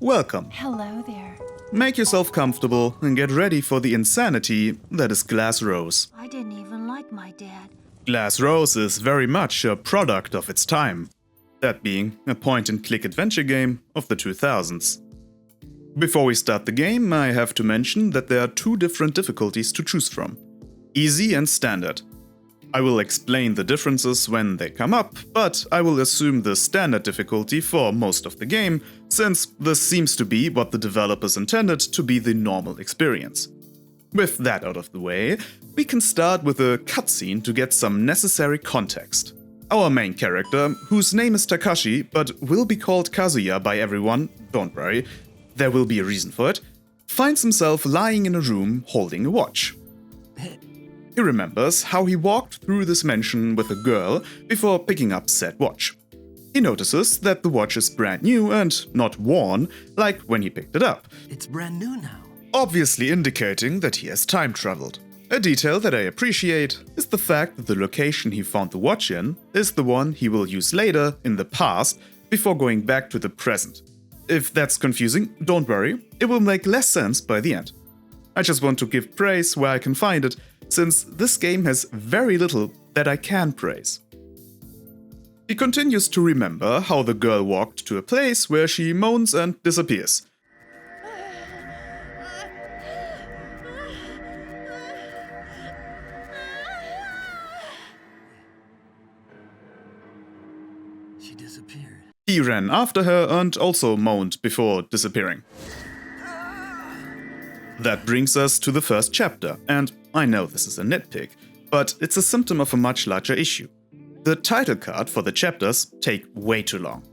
Welcome. Hello there. Make yourself comfortable and get ready for the insanity that is Glass Rose. I didn't even like my dad. Glass Rose is very much a product of its time, that being a point-and-click adventure game of the 2000s. Before we start the game, I have to mention that there are two different difficulties to choose from: easy and standard. I will explain the differences when they come up, but I will assume the standard difficulty for most of the game, since this seems to be what the developers intended to be the normal experience. With that out of the way, we can start with a cutscene to get some necessary context. Our main character, whose name is Takashi but will be called Kazuya by everyone, don't worry, there will be a reason for it, finds himself lying in a room holding a watch. He remembers how he walked through this mansion with a girl before picking up said watch. He notices that the watch is brand new and not worn like when he picked it up. It's brand new now. Obviously indicating that he has time traveled. A detail that I appreciate is the fact that the location he found the watch in is the one he will use later in the past before going back to the present. If that's confusing, don't worry, it will make less sense by the end. I just want to give praise where I can find it, since this game has very little that I can praise. He continues to remember how the girl walked to a place where she moans and disappears. She disappeared. He ran after her and also moaned before disappearing. That brings us to the first chapter, and I know this is a nitpick, but it's a symptom of a much larger issue. The title card for the chapters take way too long.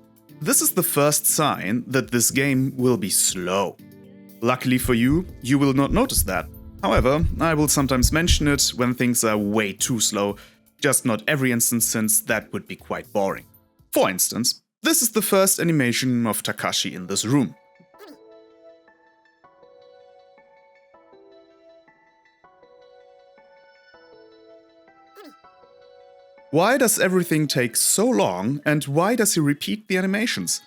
This is the first sign that this game will be slow. Luckily for you, you will not notice that. However, I will sometimes mention it when things are way too slow, just not every instance, since that would be quite boring. For instance, this is the first animation of Takashi in this room. Why does everything take so long, and why does he repeat the animations?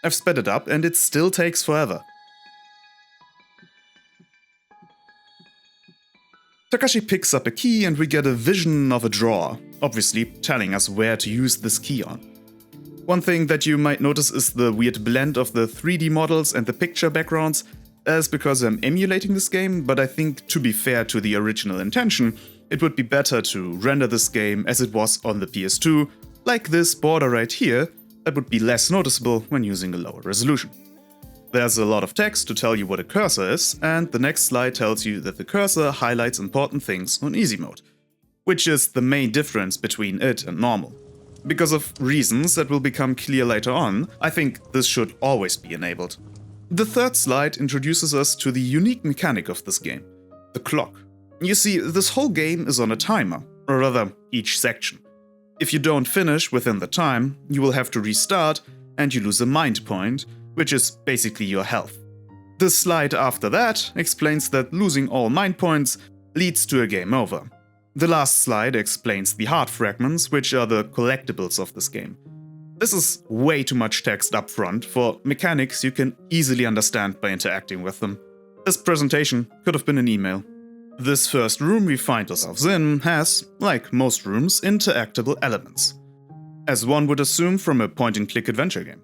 I've sped it up and it still takes forever. Takashi picks up a key and we get a vision of a drawer, obviously telling us where to use this key on. One thing that you might notice is the weird blend of the 3D models and the picture backgrounds. That's because I'm emulating this game, but I think, to be fair to the original intention, it would be better to render this game as it was on the PS2, like this border right here, that would be less noticeable when using a lower resolution. There's a lot of text to tell you what a cursor is, and the next slide tells you that the cursor highlights important things on easy mode, which is the main difference between it and normal. Because of reasons that will become clear later on, I think this should always be enabled. The third slide introduces us to the unique mechanic of this game, the clock. You see, this whole game is on a timer, or rather, each section. If you don't finish within the time, you will have to restart and you lose a mind point, which is basically your health. The slide after that explains that losing all mind points leads to a game over. The last slide explains the heart fragments, which are the collectibles of this game. This is way too much text up front for mechanics you can easily understand by interacting with them. This presentation could have been an email. This first room we find ourselves in has, like most rooms, interactable elements, as one would assume from a point-and-click adventure game.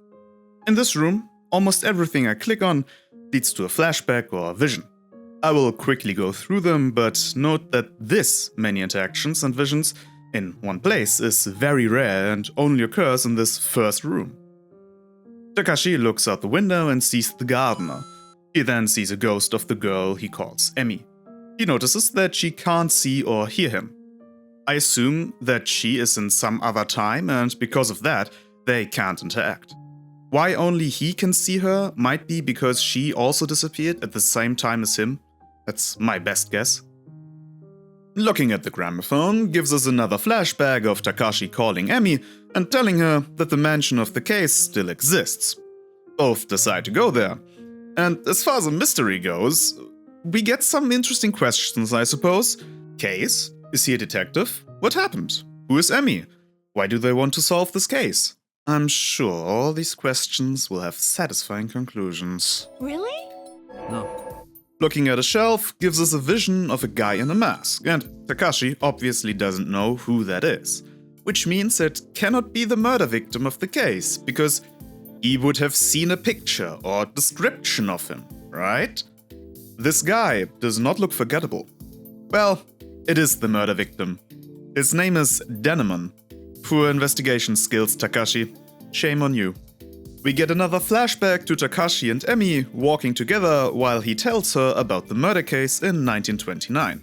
In this room, almost everything I click on leads to a flashback or a vision. I will quickly go through them, but note that this many interactions and visions in one place is very rare and only occurs in this first room. Takashi looks out the window and sees the gardener. He then sees a ghost of the girl he calls Emmy. He notices that she can't see or hear him. I assume that she is in some other time, and because of that, they can't interact. Why only he can see her might be because she also disappeared at the same time as him. That's my best guess. Looking at the gramophone gives us another flashback of Takashi calling Emmy and telling her that the mansion of the case still exists. Both decide to go there. And as far as the mystery goes, we get some interesting questions, I suppose. Case? Is he a detective? What happened? Who is Emmy? Why do they want to solve this case? I'm sure all these questions will have satisfying conclusions. Really? No. Looking at a shelf gives us a vision of a guy in a mask, and Takashi obviously doesn't know who that is. Which means it cannot be the murder victim of the case, because he would have seen a picture or description of him, right? This guy does not look forgettable. Well, it is the murder victim. His name is Denemon. Poor investigation skills, Takashi. Shame on you. We get another flashback to Takashi and Emmy walking together while he tells her about the murder case in 1929.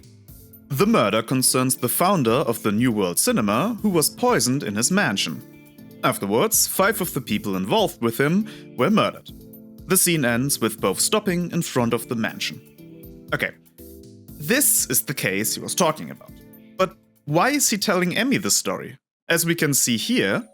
The murder concerns the founder of the New World Cinema, who was poisoned in his mansion. Afterwards, 5 of the people involved with him were murdered. The scene ends with both stopping in front of the mansion. Okay, this is the case he was talking about. But why is he telling Emmy this story? As we can see here,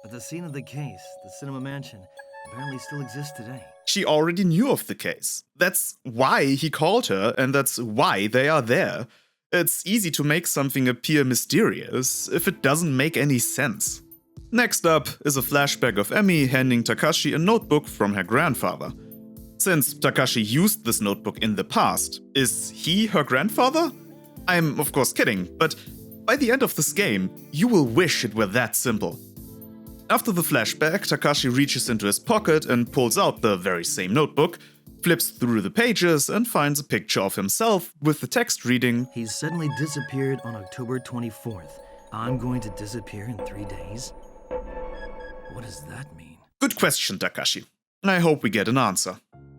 But the scene of the case, the cinema mansion, apparently still exists today. she already knew of the case. That's why he called her, and that's why they are there. It's easy to make something appear mysterious if it doesn't make any sense. Next up is a flashback of Emmy handing Takashi a notebook from her grandfather. Since Takashi used this notebook in the past, is he her grandfather? I'm of course kidding, but by the end of this game, you will wish it were that simple. After the flashback, Takashi reaches into his pocket and pulls out the very same notebook, flips through the pages and finds a picture of himself with the text reading, He's suddenly disappeared on October 24th. I'm going to disappear in 3 days? What does that mean? "Good question, Takashi. I hope we get an answer."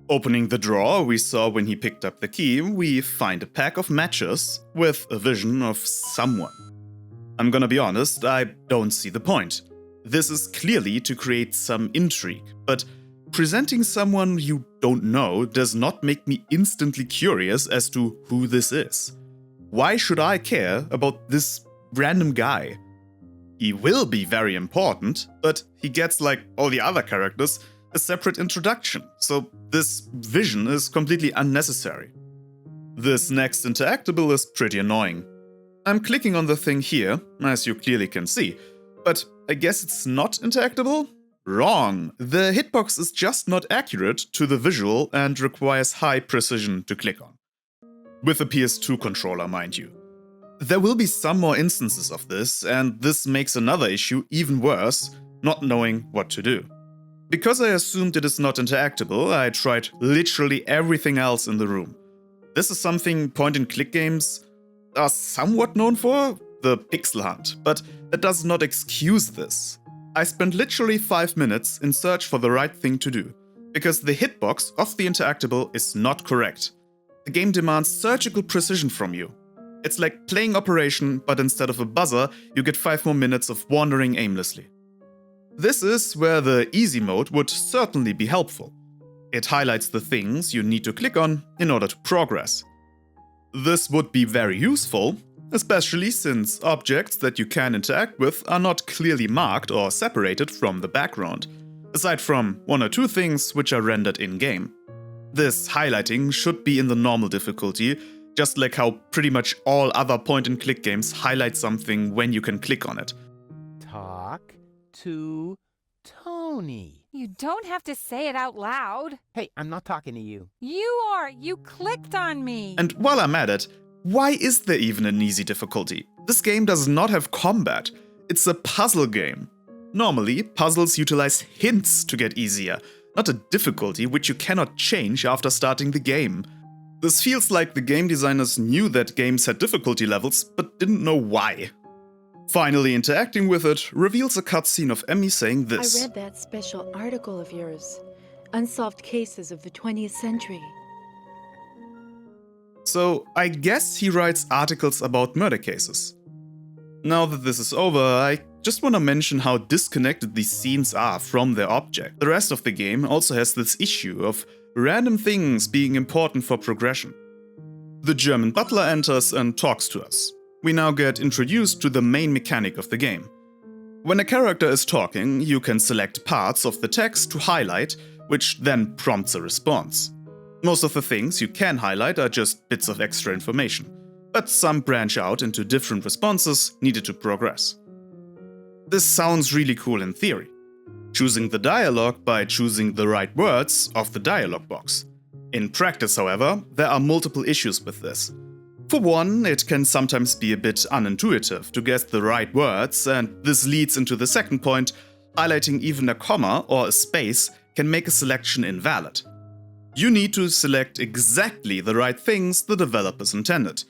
Opening the drawer we saw when he picked up the key, we find a pack of matches with a vision of someone. I'm gonna be honest, I don't see the point. This is clearly to create some intrigue, but presenting someone you don't know does not make me instantly curious as to who this is. Why should I care about this random guy? He will be very important, but he gets, like all the other characters, a separate introduction, so this vision is completely unnecessary. This next interactable is pretty annoying. I'm clicking on the thing here, as you clearly can see, but I guess it's not interactable? Wrong! The hitbox is just not accurate to the visual and requires high precision to click on. With a PS2 controller, mind you. There will be some more instances of this, and this makes another issue even worse, not knowing what to do. Because I assumed it is not interactable, I tried literally everything else in the room. This is something point-and-click games are somewhat known for, the pixel hunt, but that does not excuse this. I spent literally 5 minutes in search for the right thing to do, because the hitbox of the interactable is not correct. The game demands surgical precision from you. It's like playing Operation, but instead of a buzzer, you get 5 more minutes of wandering aimlessly. This is where the easy mode would certainly be helpful. It highlights the things you need to click on in order to progress. This would be very useful, especially since objects that you can interact with are not clearly marked or separated from the background, aside from 1 or 2 things which are rendered in-game. This highlighting should be in the normal difficulty, just like how pretty much all other point-and-click games highlight something when you can click on it. Talk to Tony. You don't have to say it out loud. Hey, I'm not talking to you. You are. You clicked on me. And while I'm at it, why is there even an easy difficulty? This game does not have combat. It's a puzzle game. Normally, puzzles utilize hints to get easier, not a difficulty which you cannot change after starting the game. This feels like the game designers knew that games had difficulty levels, but didn't know why. Finally interacting with it reveals a cutscene of Emmy saying this. I read that special article of yours, Unsolved Cases of the 20th Century. So I guess he writes articles about murder cases. Now that this is over, I just want to mention how disconnected these scenes are from their object. The rest of the game also has this issue of random things being important for progression. The German butler enters and talks to us. We now get introduced to the main mechanic of the game. When a character is talking, you can select parts of the text to highlight, which then prompts a response. Most of the things you can highlight are just bits of extra information, but some branch out into different responses needed to progress. This sounds really cool in theory. Choosing the dialogue by choosing the right words of the dialogue box. In practice, however, there are multiple issues with this. For one, it can sometimes be a bit unintuitive to guess the right words, and this leads into the second point, highlighting even a comma or a space can make a selection invalid. You need to select exactly the right things the developers intended.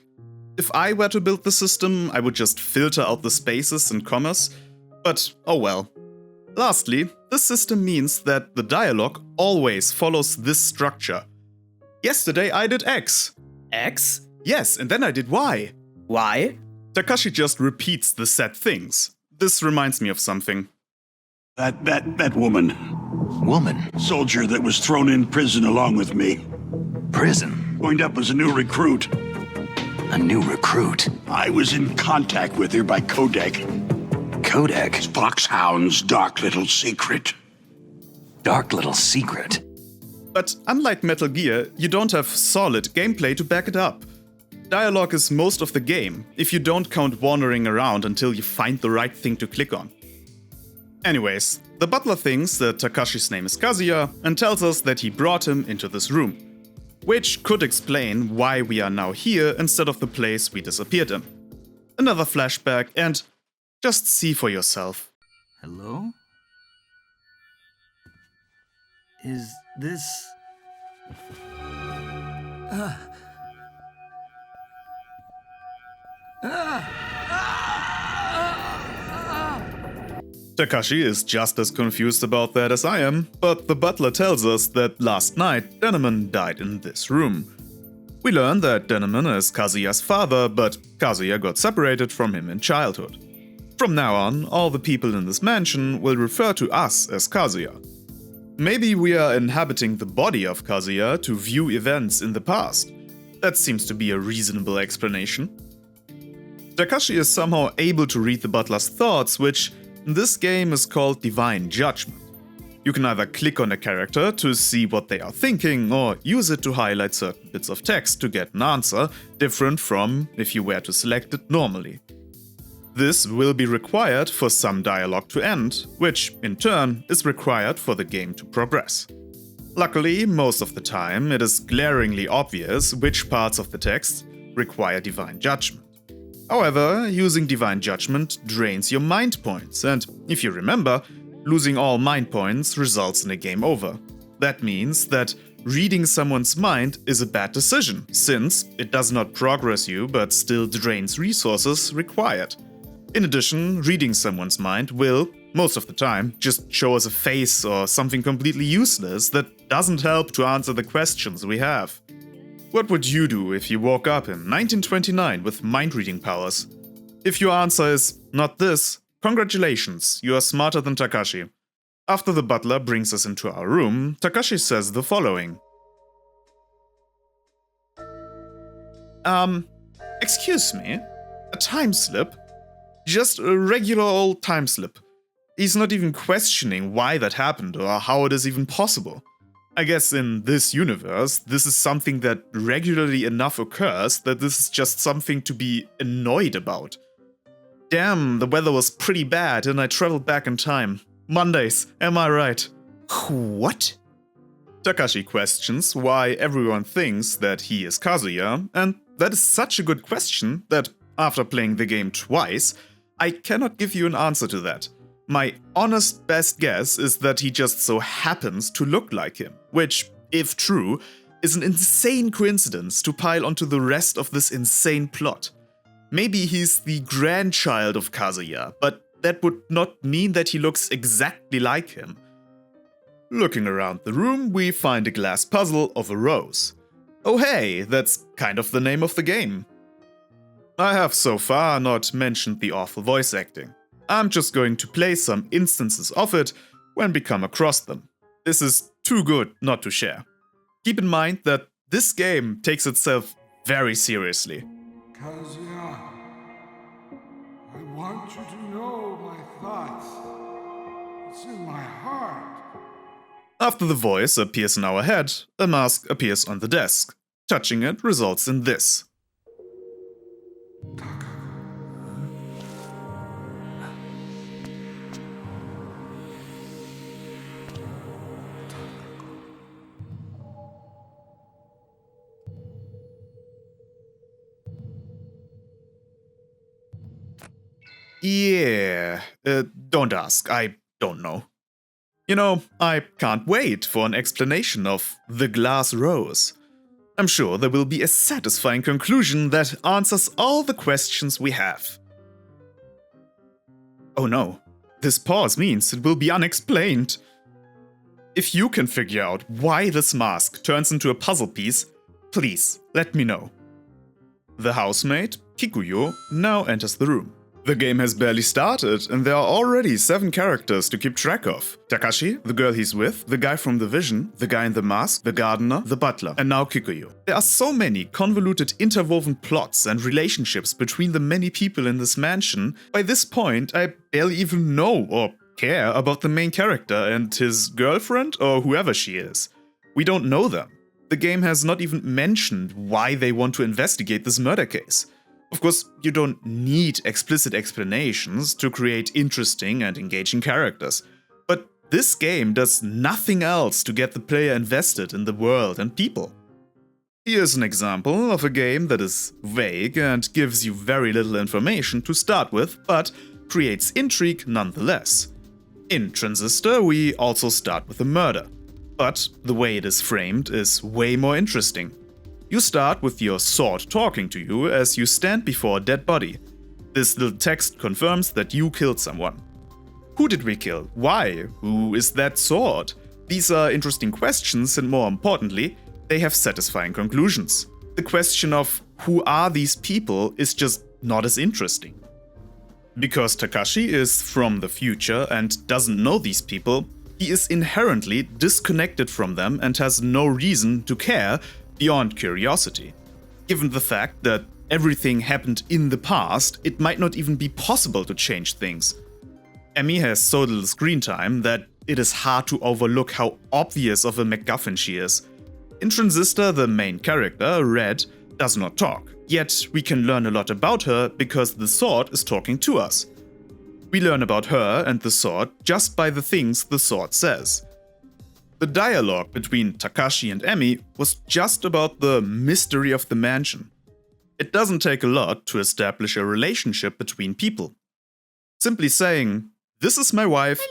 If I were to build the system, I would just filter out the spaces and commas, but oh well. Lastly, this system means that the dialogue always follows this structure. Yesterday I did X. X? Yes, and then I did Y. Y? Takashi just repeats the said things. This reminds me of something. That woman. Woman? Soldier that was thrown in prison along with me. Prison? Joined up as a new recruit. A new recruit? I was in contact with her by codec. Codec? Foxhound's dark little secret. Dark little secret? But unlike Metal Gear, you don't have solid gameplay to back it up. Dialogue is most of the game, if you don't count wandering around until you find the right thing to click on. Anyways, the butler thinks that Takashi's name is Kazuya and tells us that he brought him into this room. Which could explain why we are now here instead of the place we disappeared in. Another flashback and just see for yourself. Hello? Is this... Takashi is just as confused about that as I am, but the butler tells us that last night Denemon died in this room. We learn that Denemon is Kazuya's father, but Kazuya got separated from him in childhood. From now on, all the people in this mansion will refer to us as Kazuya. Maybe we are inhabiting the body of Kazuya to view events in the past. That seems to be a reasonable explanation. Takashi is somehow able to read the butler's thoughts, which in this game is called divine judgement. You can either click on a character to see what they are thinking, or use it to highlight certain bits of text to get an answer, different from if you were to select it normally. This will be required for some dialogue to end, which in turn is required for the game to progress. Luckily, most of the time it is glaringly obvious which parts of the text require divine judgment. However, using divine judgment drains your mind points, and if you remember, losing all mind points results in a game over. That means that reading someone's mind is a bad decision, since it does not progress you but still drains resources required. In addition, reading someone's mind will, most of the time, just show us a face or something completely useless that doesn't help to answer the questions we have. What would you do if you woke up in 1929 with mind-reading powers? If your answer is not this, congratulations, you are smarter than Takashi. After the butler brings us into our room, Takashi says the following. Excuse me? A time slip? Just a regular old time slip. He's not even questioning why that happened or how it is even possible. I guess in this universe, this is something that regularly enough occurs that this is just something to be annoyed about. Damn, the weather was pretty bad and I traveled back in time. Mondays, am I right? What? Takashi questions why everyone thinks that he is Kazuya, and that is such a good question that, after playing the game twice, I cannot give you an answer to that. My honest best guess is that he just so happens to look like him, which, if true, is an insane coincidence to pile onto the rest of this insane plot. Maybe he's the grandchild of Kazuya, but that would not mean that he looks exactly like him. Looking around the room, we find a glass puzzle of a rose. Oh hey, that's kind of the name of the game. I have so far not mentioned the awful voice acting. I'm just going to play some instances of it when we come across them. This is too good not to share. Keep in mind that this game takes itself very seriously. Kazuya, I want you to know my thoughts. It's in my heart. After the voice appears in our head, a mask appears on the desk. Touching it results in this. Yeah, don't ask, I don't know. You know, I can't wait for an explanation of the glass rose. I'm sure there will be a satisfying conclusion that answers all the questions we have. Oh no, this pause means it will be unexplained. If you can figure out why this mask turns into a puzzle piece, please let me know. The housemate, Kikuyo, now enters the room. The game has barely started and there are already 7 characters to keep track of. Takashi, the girl he's with, the guy from the vision, the guy in the mask, the gardener, the butler, and now Kikuyo. There are so many convoluted interwoven plots and relationships between the many people in this mansion. By this point, I barely even know or care about the main character and his girlfriend or whoever she is. We don't know them. The game has not even mentioned why they want to investigate this murder case. Of course, you don't need explicit explanations to create interesting and engaging characters, but this game does nothing else to get the player invested in the world and people. Here's an example of a game that is vague and gives you very little information to start with, but creates intrigue nonetheless. In Transistor, we also start with a murder, but the way it is framed is way more interesting. You start with your sword talking to you as you stand before a dead body. This little text confirms that you killed someone. Who did we kill? Why? Who is that sword? These are interesting questions and more importantly, they have satisfying conclusions. The question of who are these people is just not as interesting. Because Takashi is from the future and doesn't know these people, he is inherently disconnected from them and has no reason to care beyond curiosity. Given the fact that everything happened in the past, it might not even be possible to change things. Emmy has so little screen time that it is hard to overlook how obvious of a MacGuffin she is. In Transistor, the main character, Red, does not talk, yet we can learn a lot about her because the sword is talking to us. We learn about her and the sword just by the things the sword says. The dialogue between Takashi and Emmy was just about the mystery of the mansion. It doesn't take a lot to establish a relationship between people. Simply saying, "This is my wife,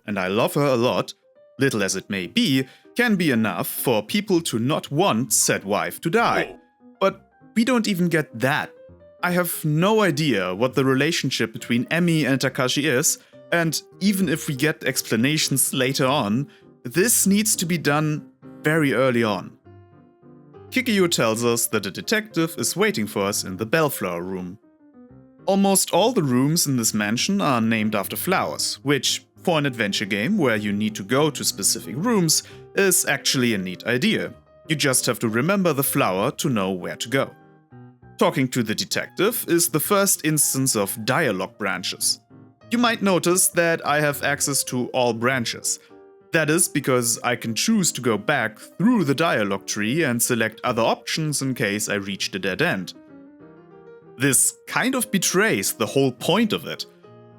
and I love her a lot," little as it may be, can be enough for people to not want said wife to die. But we don't even get that. I have no idea what the relationship between Emmy and Takashi is, and even if we get explanations later on, this needs to be done very early on. Kikuyo tells us that a detective is waiting for us in the bellflower room. Almost all the rooms in this mansion are named after flowers, which, for an adventure game where you need to go to specific rooms, is actually a neat idea. You just have to remember the flower to know where to go. Talking to the detective is the first instance of dialogue branches. You might notice that I have access to all branches. That is because I can choose to go back through the dialogue tree and select other options in case I reach the dead end. This kind of betrays the whole point of it.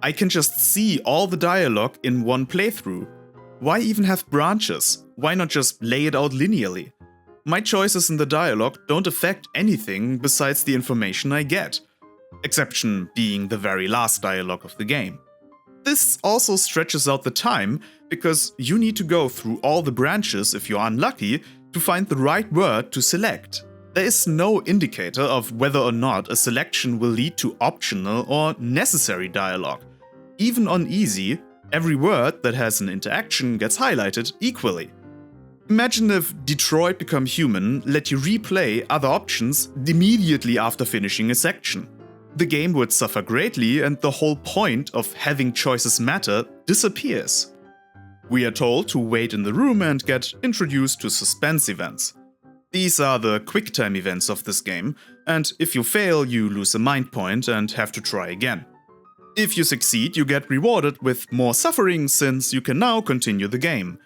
I can just see all the dialogue in one playthrough. Why even have branches? Why not just lay it out linearly? My choices in the dialogue don't affect anything besides the information I get. Exception being the very last dialogue of the game. This also stretches out the time because you need to go through all the branches if you're unlucky to find the right word to select. There is no indicator of whether or not a selection will lead to optional or necessary dialogue. Even on easy, every word that has an interaction gets highlighted equally. Imagine if Detroit Become Human let you replay other options immediately after finishing a section. The game would suffer greatly and the whole point of having choices matter disappears. We are told to wait in the room and get introduced to suspense events. These are the quick-time events of this game, and if you fail, you lose a mind point and have to try again. If you succeed, you get rewarded with more suffering since you can now continue the game.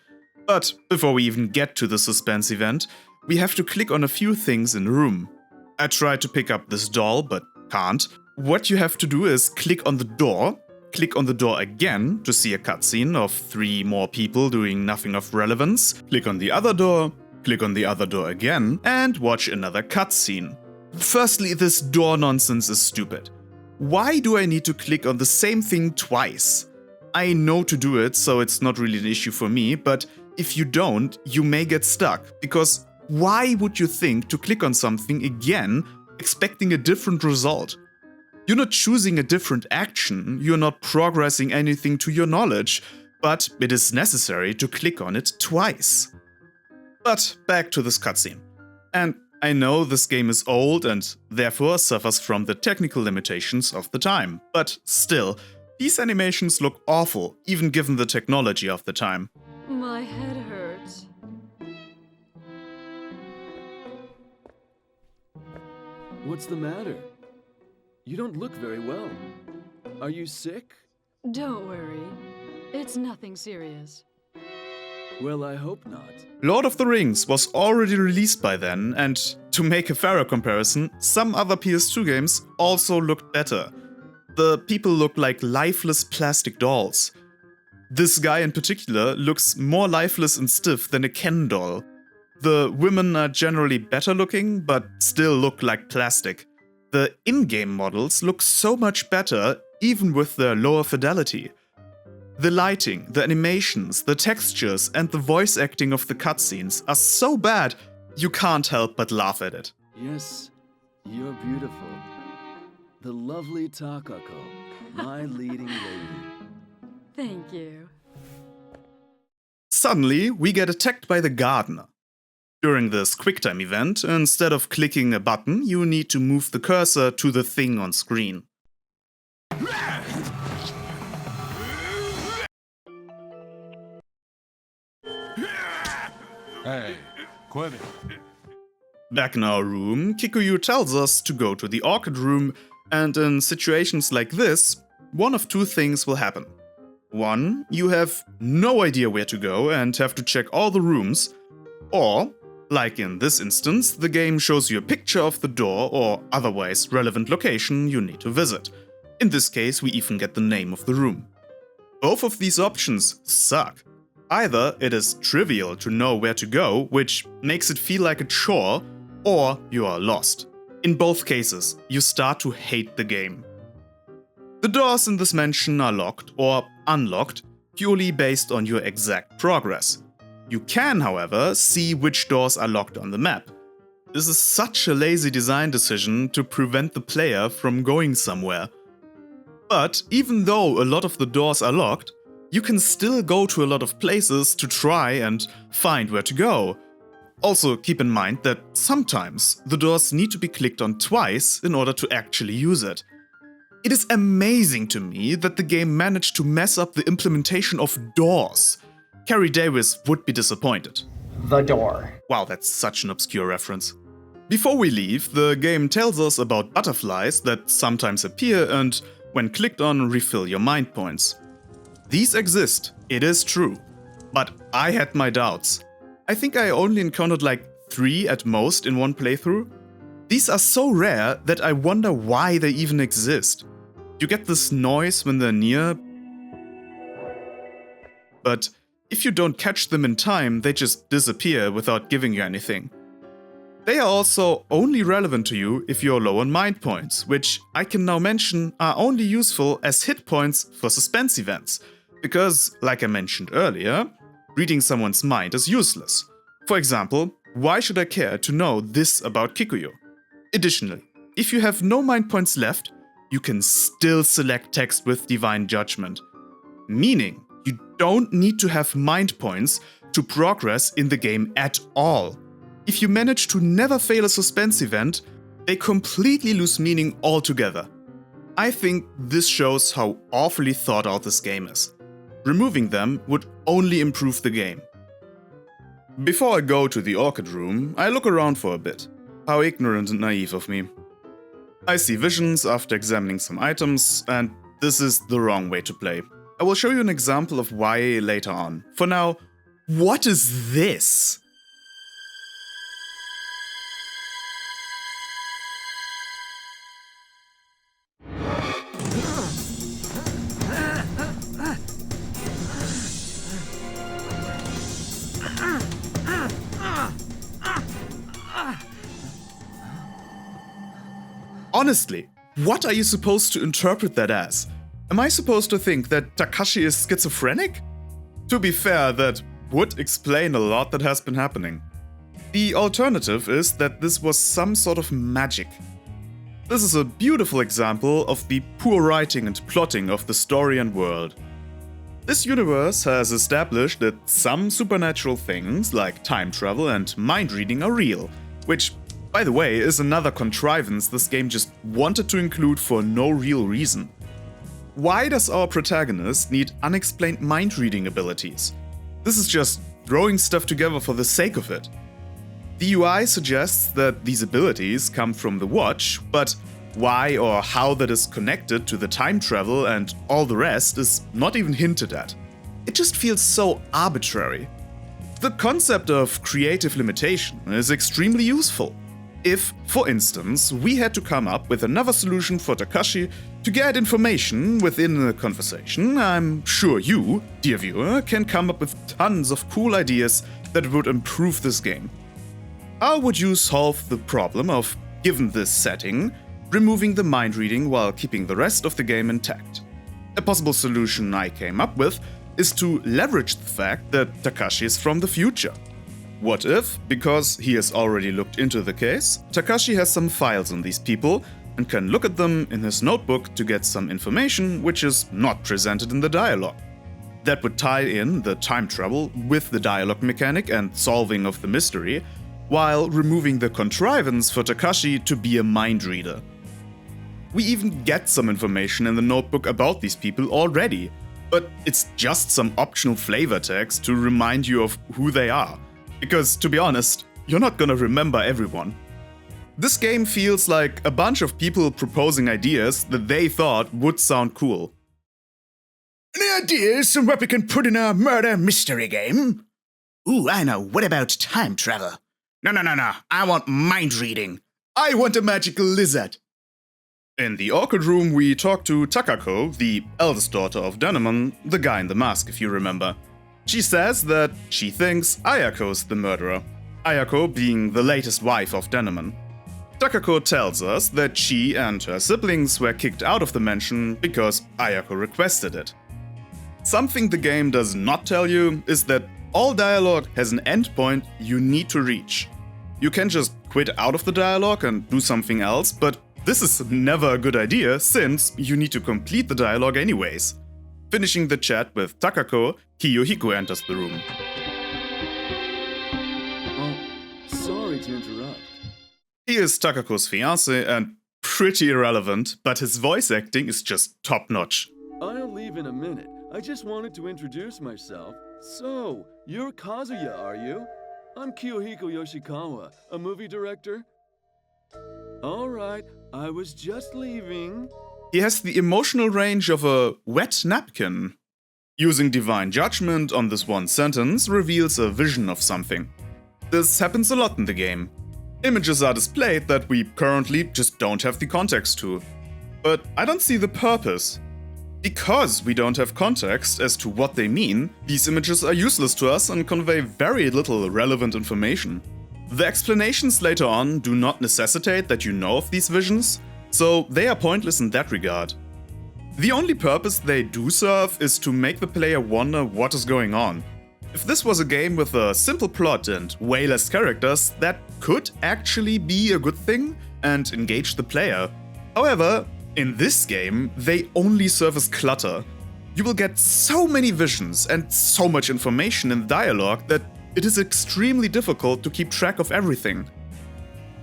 But before we even get to the suspense event, we have to click on a few things in the room. I tried to pick up this doll, but can't. What you have to do is click on the door again to see a cutscene of 3 more people doing nothing of relevance, click on the other door again, and watch another cutscene. Firstly, this door nonsense is stupid. Why do I need to click on the same thing twice? I know to do it, so it's not really an issue for me, but if you don't, you may get stuck, because why would you think to click on something again, expecting a different result? You're not choosing a different action, you're not progressing anything to your knowledge, but it is necessary to click on it twice. But back to this cutscene. And I know this game is old and therefore suffers from the technical limitations of the time, but still, these animations look awful, even given the technology of the time. My head hurts. What's the matter? You don't look very well. Are you sick? Don't worry. It's nothing serious. Well, I hope not. Lord of the Rings was already released by then, and to make a fairer comparison, some other PS2 games also looked better. The people look like lifeless plastic dolls. This guy in particular looks more lifeless and stiff than a Ken doll. The women are generally better looking, but still look like plastic. The in-game models look so much better, even with their lower fidelity. The lighting, the animations, the textures, and the voice acting of the cutscenes are so bad, you can't help but laugh at it. Yes, you're beautiful. The lovely Takako, my leading lady. Thank you. Suddenly, we get attacked by the gardener. During this QuickTime event, instead of clicking a button, you need to move the cursor to the thing on screen. Hey, quit it. Back in our room, Kikuyu tells us to go to the orchid room, and in situations like this, one of 2 things will happen. 1, you have no idea where to go and have to check all the rooms, or, like in this instance, the game shows you a picture of the door or otherwise relevant location you need to visit. In this case, we even get the name of the room. Both of these options suck. Either it is trivial to know where to go, which makes it feel like a chore, or you are lost. In both cases, you start to hate the game. The doors in this mansion are locked or unlocked, purely based on your exact progress. You can, however, see which doors are locked on the map. This is such a lazy design decision to prevent the player from going somewhere. But even though a lot of the doors are locked, you can still go to a lot of places to try and find where to go. Also, keep in mind that sometimes the doors need to be clicked on twice in order to actually use it. It is amazing to me that the game managed to mess up the implementation of doors. Carrie Davis would be disappointed. The door. Wow, that's such an obscure reference. Before we leave, the game tells us about butterflies that sometimes appear and, when clicked on, refill your mind points. These exist, it is true, but I had my doubts. I think I only encountered like 3 at most in one playthrough. These are so rare that I wonder why they even exist. You get this noise when they're near, but if you don't catch them in time, they just disappear without giving you anything. They are also only relevant to you if you're low on mind points, which I can now mention are only useful as hit points for suspense events. Because, like I mentioned earlier, reading someone's mind is useless. For example, why should I care to know this about Kikuyu? Additionally, if you have no mind points left, you can still select text with divine judgment. Meaning, you don't need to have mind points to progress in the game at all. If you manage to never fail a suspense event, they completely lose meaning altogether. I think this shows how awfully thought out this game is. Removing them would only improve the game. Before I go to the orchid room, I look around for a bit. How ignorant and naive of me. I see visions after examining some items, and this is the wrong way to play. I will show you an example of why later on. For now, What is this? Honestly, what are you supposed to interpret that as? Am I supposed to think that Takashi is schizophrenic? To be fair, that would explain a lot that has been happening. The alternative is that this was some sort of magic. This is a beautiful example of the poor writing and plotting of the story and world. This universe has established that some supernatural things, like time travel and mind reading, are real, which, by the way, is another contrivance this game just wanted to include for no real reason. Why does our protagonist need unexplained mind-reading abilities? This is just throwing stuff together for the sake of it. The UI suggests that these abilities come from the watch, but why or how that is connected to the time travel and all the rest is not even hinted at. It just feels so arbitrary. The concept of creative limitation is extremely useful. If, for instance, we had to come up with another solution for Takashi to get information within a conversation, I'm sure you, dear viewer, can come up with tons of cool ideas that would improve this game. How would you solve the problem of, given this setting, removing the mind reading while keeping the rest of the game intact? A possible solution I came up with is to leverage the fact that Takashi is from the future. What if, because he has already looked into the case, Takashi has some files on these people and can look at them in his notebook to get some information which is not presented in the dialogue? That would tie in the time travel with the dialogue mechanic and solving of the mystery, while removing the contrivance for Takashi to be a mind reader. We even get some information in the notebook about these people already, but it's just some optional flavor text to remind you of who they are. Because, to be honest, you're not gonna remember everyone. This game feels like a bunch of people proposing ideas that they thought would sound cool. Any ideas on what we can put in a murder mystery game? Ooh, I know. What about time travel? No. I want mind reading. I want a magical lizard. In the awkward room, we talk to Takako, the eldest daughter of Denemon, the guy in the mask, if you remember. She says that she thinks Ayako's the murderer, Ayako being the latest wife of Denemon. Takako tells us that she and her siblings were kicked out of the mansion because Ayako requested it. Something the game does not tell you is that all dialogue has an endpoint you need to reach. You can just quit out of the dialogue and do something else, but this is never a good idea since you need to complete the dialogue anyways. Finishing the chat with Takako, Kiyohiko enters the room. Oh, sorry to interrupt. He is Takako's fiancé and pretty irrelevant, but his voice acting is just top-notch. I'll leave in a minute. I just wanted to introduce myself. So, you're Kazuya, are you? I'm Kiyohiko Yoshikawa, a movie director. Alright, I was just leaving. He has the emotional range of a wet napkin. Using divine judgment on this one sentence reveals a vision of something. This happens a lot in the game. Images are displayed that we currently just don't have the context to. But I don't see the purpose. Because we don't have context as to what they mean, these images are useless to us and convey very little relevant information. The explanations later on do not necessitate that you know of these visions, so they are pointless in that regard. The only purpose they do serve is to make the player wonder what is going on. If this was a game with a simple plot and way less characters, that could actually be a good thing and engage the player. However, in this game, they only serve as clutter. You will get so many visions and so much information in dialogue that it is extremely difficult to keep track of everything.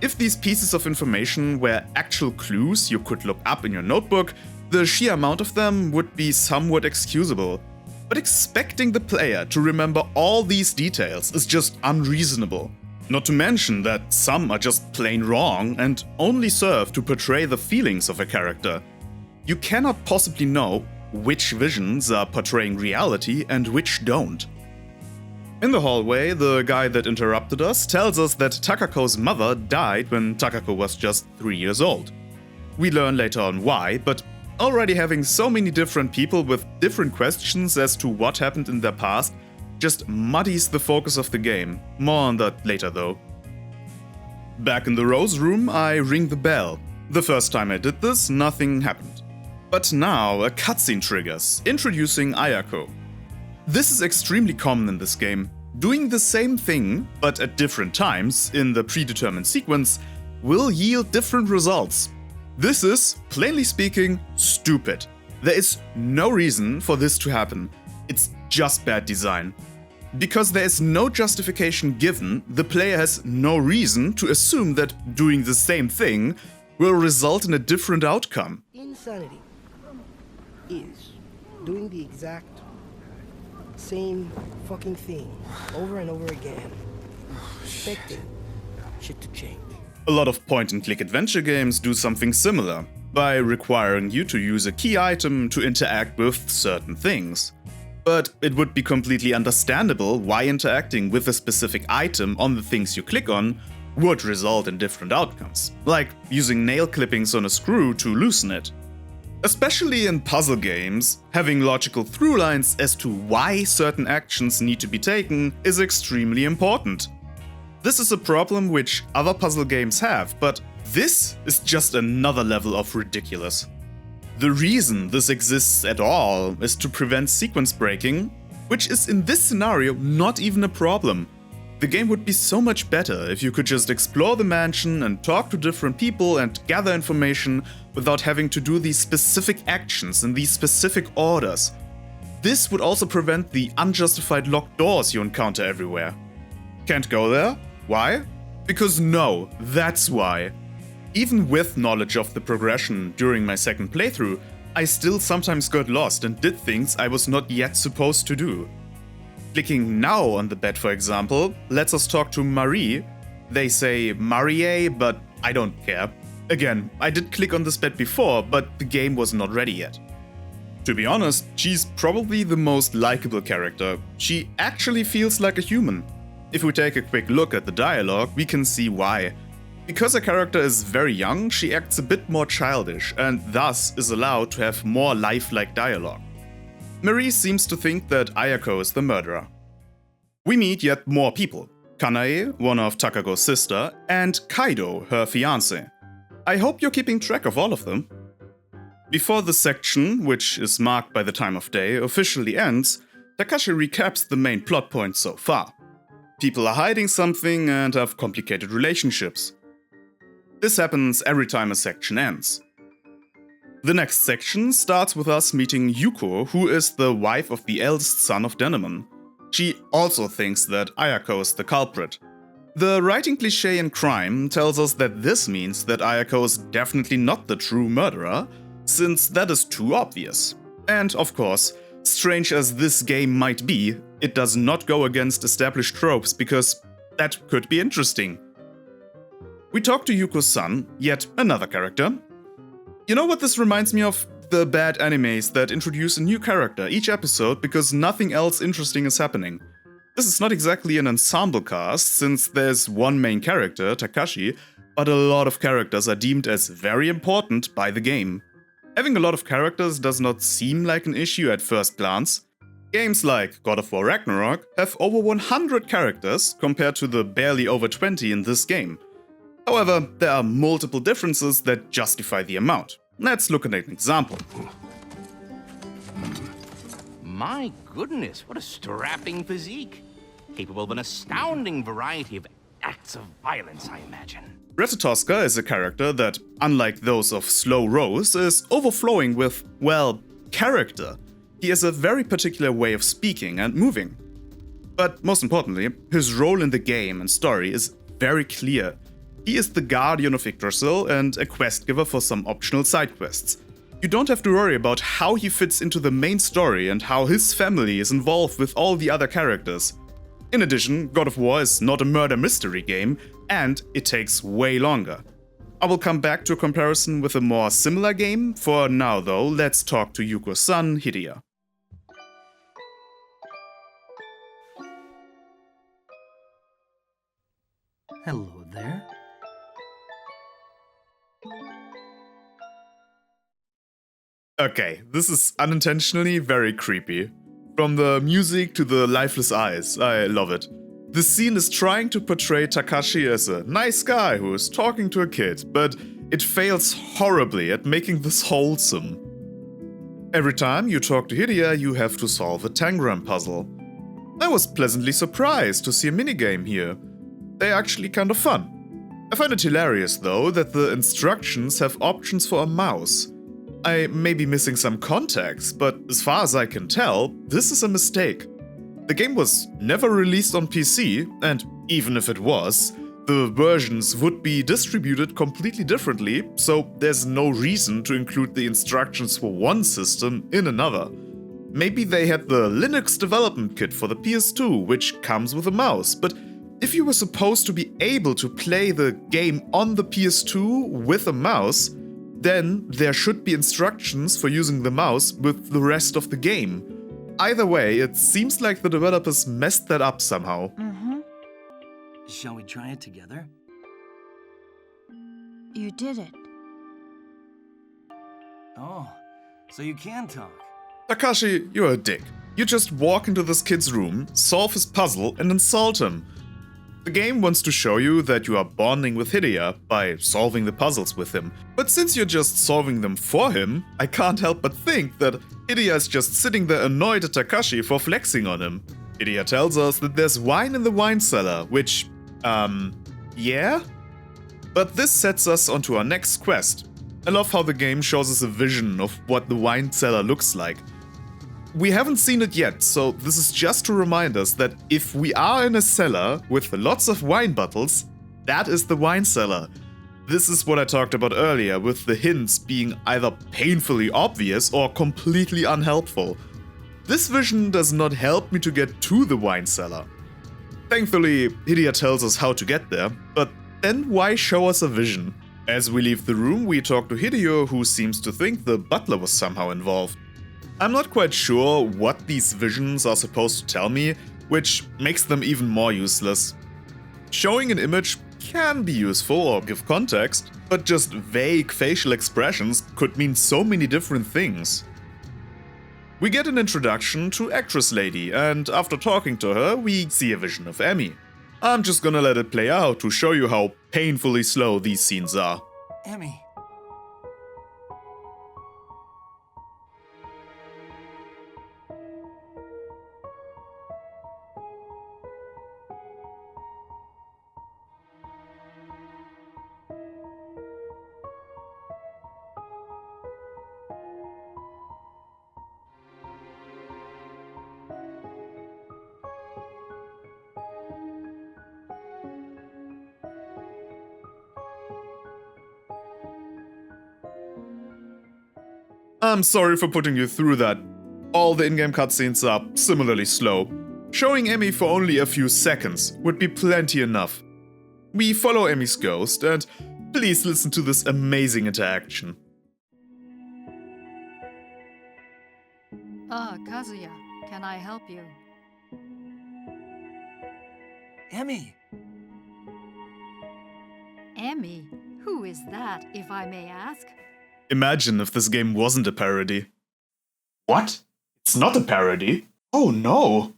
If these pieces of information were actual clues you could look up in your notebook, the sheer amount of them would be somewhat excusable. But expecting the player to remember all these details is just unreasonable. Not to mention that some are just plain wrong and only serve to portray the feelings of a character. You cannot possibly know which visions are portraying reality and which don't. In the hallway, the guy that interrupted us tells us that Takako's mother died when Takako was just 3 years old. We learn later on why, but already having so many different people with different questions as to what happened in their past just muddies the focus of the game. More on that later though. Back in the Rose room, I ring the bell. The first time I did this, nothing happened. But now a cutscene triggers, introducing Ayako. This is extremely common in this game. Doing the same thing, but at different times, in the predetermined sequence, will yield different results. This is, plainly speaking, stupid. There is no reason for this to happen. It's just bad design. Because there is no justification given, the player has no reason to assume that doing the same thing will result in a different outcome. Insanity is doing the exact same fucking thing over and over again, expecting shit to change. A lot of point-and-click adventure games do something similar, by requiring you to use a key item to interact with certain things. But it would be completely understandable why interacting with a specific item on the things you click on would result in different outcomes, like using nail clippings on a screw to loosen it. Especially in puzzle games, having logical through-lines as to why certain actions need to be taken is extremely important. This is a problem which other puzzle games have, but this is just another level of ridiculous. The reason this exists at all is to prevent sequence breaking, which is in this scenario not even a problem. The game would be so much better if you could just explore the mansion and talk to different people and gather information without having to do these specific actions in these specific orders. This would also prevent the unjustified locked doors you encounter everywhere. Can't go there? Why? Because no, that's why. Even with knowledge of the progression during my second playthrough, I still sometimes got lost and did things I was not yet supposed to do. Clicking now on the bed, for example, lets us talk to Marie. They say Marie, but I don't care. Again, I did click on this bed before, but the game was not ready yet. To be honest, she's probably the most likable character. She actually feels like a human. If we take a quick look at the dialogue, we can see why. Because a character is very young, she acts a bit more childish and thus is allowed to have more lifelike dialogue. Marie seems to think that Ayako is the murderer. We meet yet more people. Kanae, one of Takako's sister, and Kaido, her fiancé. I hope you're keeping track of all of them. Before the section, which is marked by the time of day, officially ends, Takashi recaps the main plot points so far. People are hiding something and have complicated relationships. This happens every time a section ends. The next section starts with us meeting Yuko, who is the wife of the eldest son of Denemon. She also thinks that Ayako is the culprit. The writing cliché in crime tells us that this means that Ayako is definitely not the true murderer, since that is too obvious. And of course, strange as this game might be, it does not go against established tropes because that could be interesting. We talk to Yuko's son, yet another character. You know what this reminds me of? The bad animes that introduce a new character each episode because nothing else interesting is happening. This is not exactly an ensemble cast, since there's one main character, Takashi, but a lot of characters are deemed as very important by the game. Having a lot of characters does not seem like an issue at first glance. Games like God of War Ragnarok have over 100 characters compared to the barely over 20 in this game. However, there are multiple differences that justify the amount. Let's look at an example. My goodness, what a strapping physique. Capable of an astounding variety of acts of violence, I imagine. Retatoska is a character that, unlike those of Slow Rose, is overflowing with, well, character. He has a very particular way of speaking and moving. But most importantly, his role in the game and story is very clear. He is the guardian of Yggdrasil and a quest giver for some optional side quests. You don't have to worry about how he fits into the main story and how his family is involved with all the other characters. In addition, God of War is not a murder mystery game, and it takes way longer. I will come back to a comparison with a more similar game. For now though, let's talk to Yuko's son, Hideya. Hello there. Okay, this is unintentionally very creepy. From the music to the lifeless eyes, I love it. The scene is trying to portray Takashi as a nice guy who is talking to a kid, but it fails horribly at making this wholesome. Every time you talk to Hideya, you have to solve a tangram puzzle. I was pleasantly surprised to see a minigame here. They're actually kind of fun. I find it hilarious though that the instructions have options for a mouse. I may be missing some context, but as far as I can tell, this is a mistake. The game was never released on PC, and even if it was, the versions would be distributed completely differently, so there's no reason to include the instructions for one system in another. Maybe they had the Linux development kit for the PS2, which comes with a mouse, but if you were supposed to be able to play the game on the PS2 with a mouse, then there should be instructions for using the mouse with the rest of the game. Either way, it seems like the developers messed that up somehow. Shall we try it together? You did it. Oh, so you can talk. Takashi, you're a dick. You just walk into this kid's room, solve his puzzle, and insult him. The game wants to show you that you are bonding with Hideya by solving the puzzles with him, but since you're just solving them for him, I can't help but think that Hideya is just sitting there annoyed at Takashi for flexing on him. Hideya tells us that there's wine in the wine cellar, which, yeah? But this sets us onto our next quest. I love how the game shows us a vision of what the wine cellar looks like. We haven't seen it yet, so this is just to remind us that if we are in a cellar with lots of wine bottles, that is the wine cellar. This is what I talked about earlier, with the hints being either painfully obvious or completely unhelpful. This vision does not help me to get to the wine cellar. Thankfully, Hideya tells us how to get there, but then why show us a vision? As we leave the room, we talk to Hideya, who seems to think the butler was somehow involved. I'm not quite sure what these visions are supposed to tell me, which makes them even more useless. Showing an image can be useful or give context, but just vague facial expressions could mean so many different things. We get an introduction to Actress Lady, and after talking to her, we see a vision of Emmy. I'm just gonna let it play out to show you how painfully slow these scenes are. Emmy. I'm sorry for putting you through that. All the in-game cutscenes are similarly slow. Showing Emmy for only a few seconds would be plenty enough. We follow Emmy's ghost, and please listen to this amazing interaction. Kazuya, can I help you? Emmy! Emmy? Who is that, if I may ask? Imagine if this game wasn't a parody. What? It's not a parody? Oh no!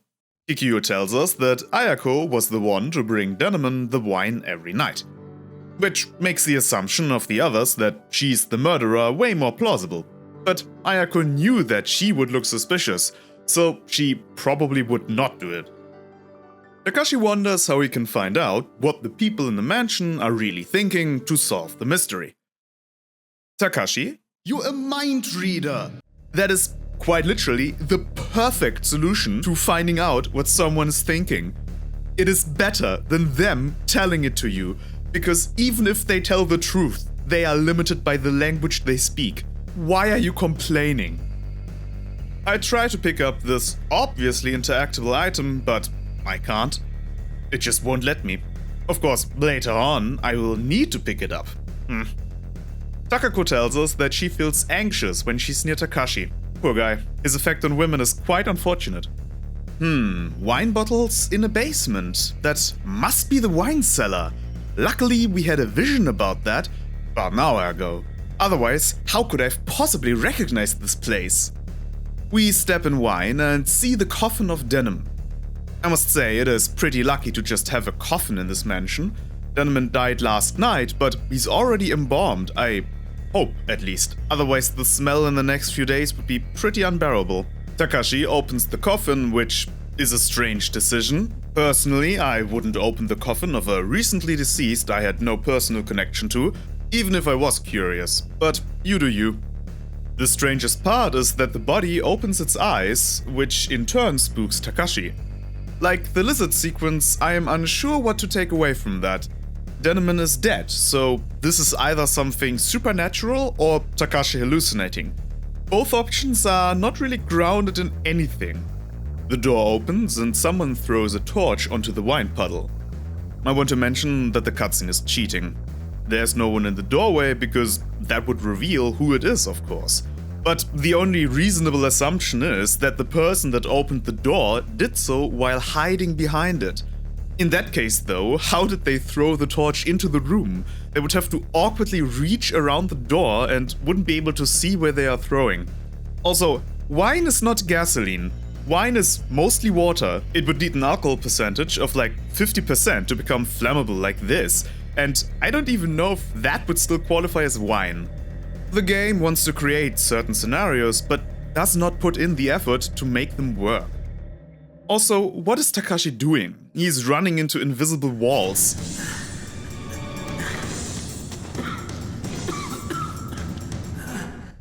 Kikyo tells us that Ayako was the one to bring Denemon the wine every night. Which makes the assumption of the others that she's the murderer way more plausible. But Ayako knew that she would look suspicious, so she probably would not do it. Takashi wonders how he can find out what the people in the mansion are really thinking to solve the mystery. Takashi, you're a mind reader! That is quite literally the perfect solution to finding out what someone is thinking. It is better than them telling it to you, because even if they tell the truth, they are limited by the language they speak. Why are you complaining? I try to pick up this obviously interactable item, but I can't. It just won't let me. Of course, later on, I will need to pick it up. Takako tells us that she feels anxious when she's near Takashi. Poor guy, his effect on women is quite unfortunate. Wine bottles in a basement. That must be the wine cellar. Luckily, we had a vision about that about an hour ago. Otherwise, how could I have possibly recognized this place? We step in wine and see the coffin of Denemon. I must say, it is pretty lucky to just have a coffin in this mansion. Denemon died last night, but he's already embalmed, I hope at least. Otherwise, the smell in the next few days would be pretty unbearable. Takashi opens the coffin, which is a strange decision. Personally, I wouldn't open the coffin of a recently deceased I had no personal connection to, even if I was curious. But you do you. The strangest part is that the body opens its eyes, which in turn spooks Takashi. Like the lizard sequence, I am unsure what to take away from that. Denemon is dead, so this is either something supernatural or Takashi hallucinating. Both options are not really grounded in anything. The door opens and someone throws a torch onto the wine puddle. I want to mention that the cutscene is cheating. There's no one in the doorway because that would reveal who it is, of course. But the only reasonable assumption is that the person that opened the door did so while hiding behind it. In that case though, how did they throw the torch into the room? They would have to awkwardly reach around the door and wouldn't be able to see where they are throwing. Also, wine is not gasoline. Wine is mostly water. It would need an alcohol percentage of like 50% to become flammable like this, and I don't even know if that would still qualify as wine. The game wants to create certain scenarios, but does not put in the effort to make them work. Also, what is Takashi doing? He's running into invisible walls.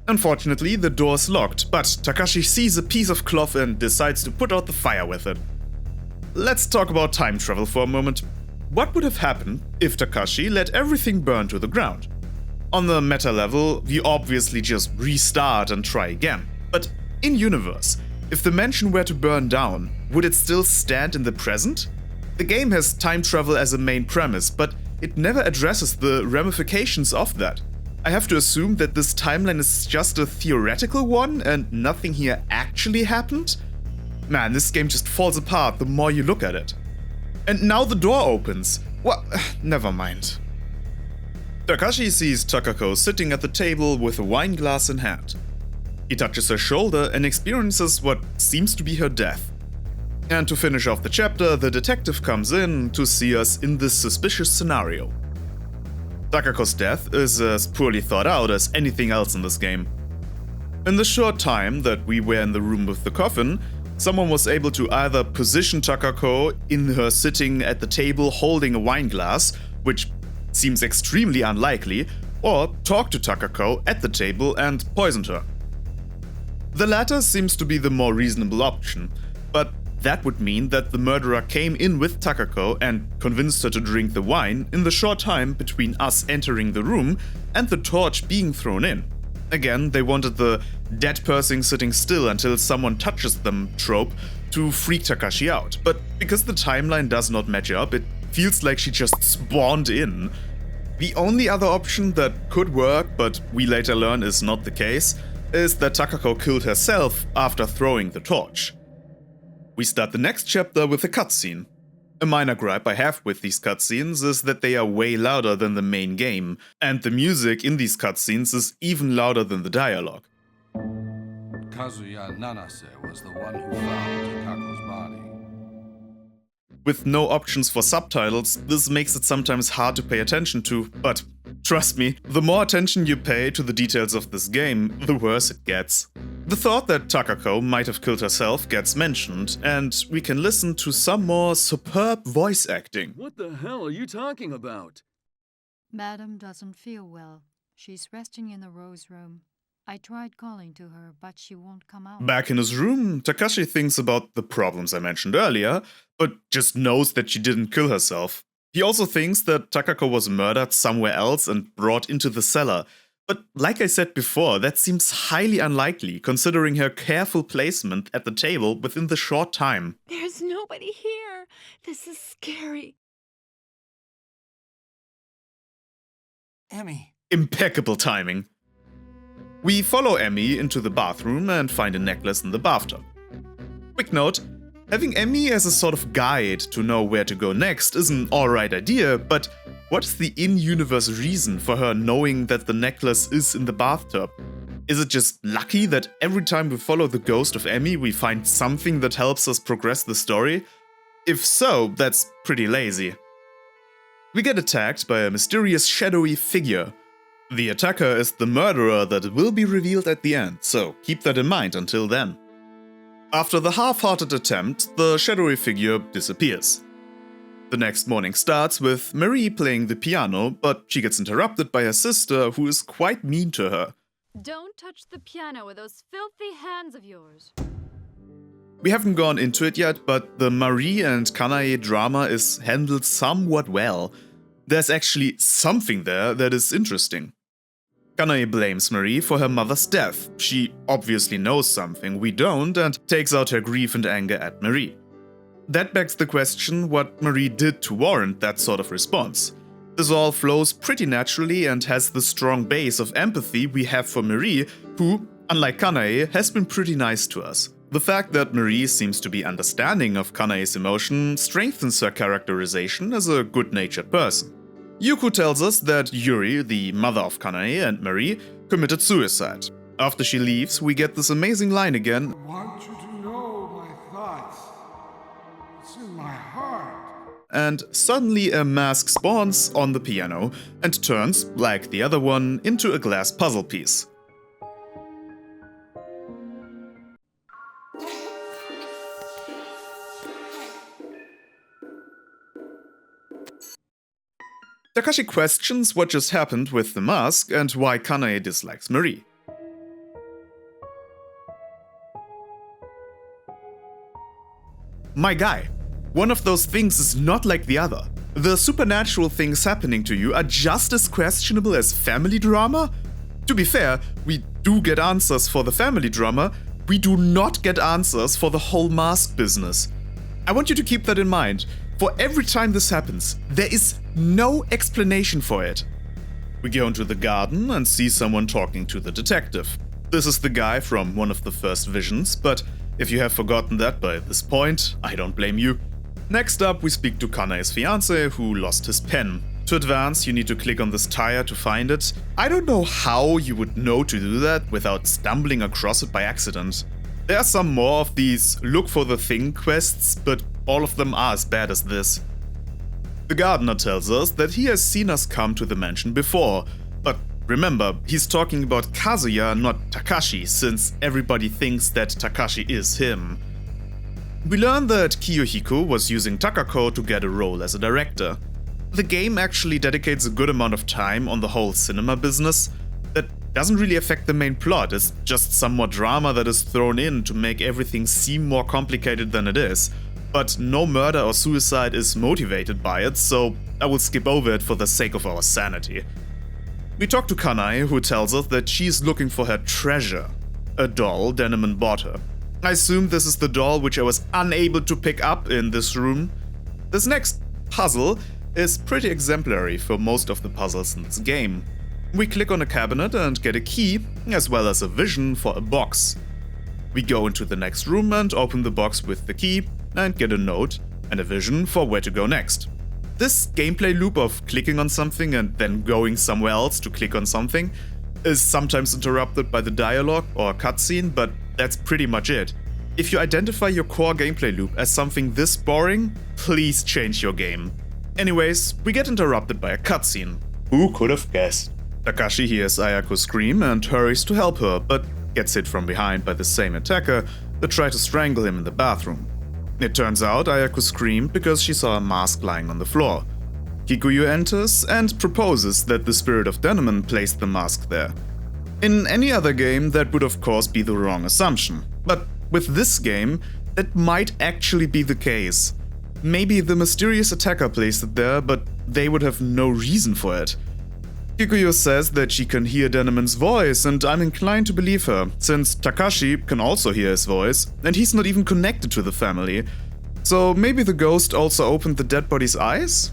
Unfortunately, the door's locked, but Takashi sees a piece of cloth and decides to put out the fire with it. Let's talk about time travel for a moment. What would have happened if Takashi let everything burn to the ground? On the meta level, we obviously just restart and try again. But in universe, if the mansion were to burn down, would it still stand in the present? The game has time travel as a main premise, but it never addresses the ramifications of that. I have to assume that this timeline is just a theoretical one and nothing here actually happened? Man, this game just falls apart the more you look at it. And now the door opens. Well, never mind. Takashi sees Takako sitting at the table with a wine glass in hand. He touches her shoulder and experiences what seems to be her death. And to finish off the chapter, the detective comes in to see us in this suspicious scenario. Takako's death is as poorly thought out as anything else in this game. In the short time that we were in the room with the coffin, someone was able to either position Takako in her sitting at the table holding a wine glass, which seems extremely unlikely, or talk to Takako at the table and poisoned her. The latter seems to be the more reasonable option, but that would mean that the murderer came in with Takako and convinced her to drink the wine in the short time between us entering the room and the torch being thrown in. Again, they wanted the dead person sitting still until someone touches them trope to freak Takashi out, but because the timeline does not match up, it feels like she just spawned in. The only other option that could work, but we later learn is not the case, is that Takako killed herself after throwing the torch. We start the next chapter with a cutscene. A minor gripe I have with these cutscenes is that they are way louder than the main game, and the music in these cutscenes is even louder than the dialogue. Kazuya Nanase was the one who found Takako's body. With no options for subtitles, this makes it sometimes hard to pay attention to, but trust me, the more attention you pay to the details of this game, the worse it gets. The thought that Takako might have killed herself gets mentioned, and we can listen to some more superb voice acting. What the hell are you talking about? Madam doesn't feel well. She's resting in the Rose Room. I tried calling to her, but she won't come out. Back in his room, Takashi thinks about the problems I mentioned earlier, but just knows that she didn't kill herself. He also thinks that Takako was murdered somewhere else and brought into the cellar. But like I said before, that seems highly unlikely, considering her careful placement at the table within the short time. There's nobody here. This is scary. Emmy. Impeccable timing. We follow Emmy into the bathroom and find a necklace in the bathtub. Quick note, having Emmy as a sort of guide to know where to go next is an alright idea, but What's the in-universe reason for her knowing that the necklace is in the bathtub? Is it just lucky that every time we follow the ghost of Emmy we find something that helps us progress the story? If so, that's pretty lazy. We get attacked by a mysterious shadowy figure. The attacker is the murderer that will be revealed at the end, so keep that in mind until then. After the half-hearted attempt, the shadowy figure disappears. The next morning starts with Marie playing the piano, but she gets interrupted by her sister, who is quite mean to her. Don't touch the piano with those filthy hands of yours. We haven't gone into it yet, but the Marie and Kanae drama is handled somewhat well. There's actually something there that is interesting. Kanae blames Marie for her mother's death. She obviously knows something we don't and takes out her grief and anger at Marie. That begs the question what Marie did to warrant that sort of response. This all flows pretty naturally and has the strong base of empathy we have for Marie, who, unlike Kanae, has been pretty nice to us. The fact that Marie seems to be understanding of Kanae's emotion strengthens her characterization as a good-natured person. Yuko tells us that Yuri, the mother of Kanae and Marie, committed suicide. After she leaves, we get this amazing line again. I want you to know my thoughts. It's in my heart. And suddenly a mask spawns on the piano and turns, like the other one, into a glass puzzle piece. Takashi questions what just happened with the mask and why Kanae dislikes Marie. My guy, one of those things is not like the other. The supernatural things happening to you are just as questionable as family drama? To be fair, we do get answers for the family drama, we do not get answers for the whole mask business. I want you to keep that in mind. For every time this happens, there is no explanation for it. We go into the garden and see someone talking to the detective. This is the guy from one of the first visions, but if you have forgotten that by this point, I don't blame you. Next up, we speak to Kanae's fiancé who lost his pen. To advance, you need to click on this tire to find it. I don't know how you would know to do that without stumbling across it by accident. There are some more of these look for the thing quests, but all of them are as bad as this. The gardener tells us that he has seen us come to the mansion before, but remember, he's talking about Kazuya, not Takashi, since everybody thinks that Takashi is him. We learn that Kiyohiko was using Takako to get a role as a director. The game actually dedicates a good amount of time on the whole cinema business. That doesn't really affect the main plot, it's just some more drama that is thrown in to make everything seem more complicated than it is. But no murder or suicide is motivated by it, so I will skip over it for the sake of our sanity. We talk to Kanae, who tells us that she's looking for her treasure, a doll Denemon bought her. I assume this is the doll which I was unable to pick up in this room. This next puzzle is pretty exemplary for most of the puzzles in this game. We click on a cabinet and get a key, as well as a vision for a box. We go into the next room and open the box with the key, and get a note and a vision for where to go next. This gameplay loop of clicking on something and then going somewhere else to click on something is sometimes interrupted by the dialogue or cutscene, but that's pretty much it. If you identify your core gameplay loop as something this boring, please change your game. Anyways, we get interrupted by a cutscene. Who could have guessed? Takashi hears Ayako scream and hurries to help her, but gets hit from behind by the same attacker that tried to strangle him in the bathroom. It turns out Ayako screamed because she saw a mask lying on the floor. Kikuyu enters and proposes that the spirit of Denemon placed the mask there. In any other game, that would of course be the wrong assumption. But with this game, that might actually be the case. Maybe the mysterious attacker placed it there, but they would have no reason for it. Kikuyu says that she can hear Denemon's voice, and I'm inclined to believe her, since Takashi can also hear his voice, and he's not even connected to the family. So maybe the ghost also opened the dead body's eyes?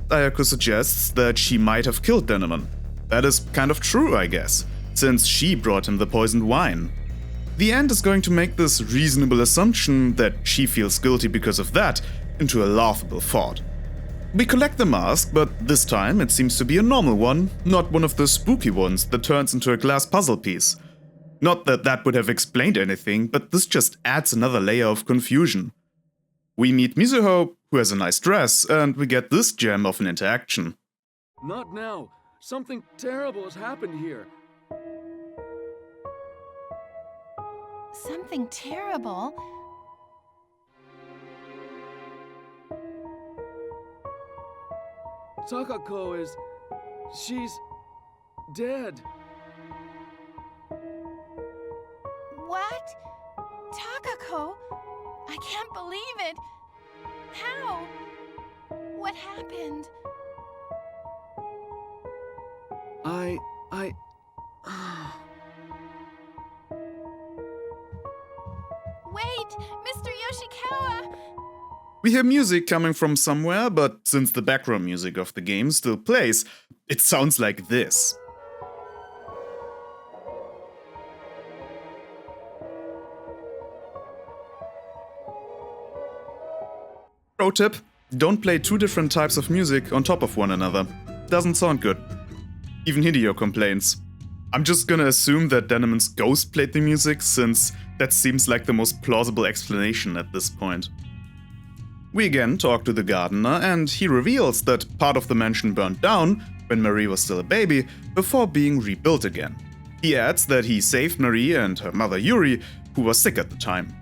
Ayako suggests that she might have killed Denemon. That is kind of true, I guess, since she brought him the poisoned wine. The end is going to make this reasonable assumption that she feels guilty because of that into a laughable thought. We collect the mask, but this time it seems to be a normal one, not one of the spooky ones that turns into a glass puzzle piece. Not that that would have explained anything, but this just adds another layer of confusion. We meet Mizuho, who has a nice dress, and we get this gem of an interaction. Not now. Something terrible has happened here. Something terrible? Takako is... she's... dead. What? Takako? I can't believe it. How? What happened? Wait! Mr. Yoshikawa! We hear music coming from somewhere, but since the background music of the game still plays, it sounds like this. Pro tip, don't play two different types of music on top of one another. Doesn't sound good. Even Hideya complains. I'm just gonna assume that Denemon's ghost played the music, since that seems like the most plausible explanation at this point. We again talk to the gardener, and he reveals that part of the mansion burned down when Marie was still a baby, before being rebuilt again. He adds that he saved Marie and her mother Yuri, who was sick at the time.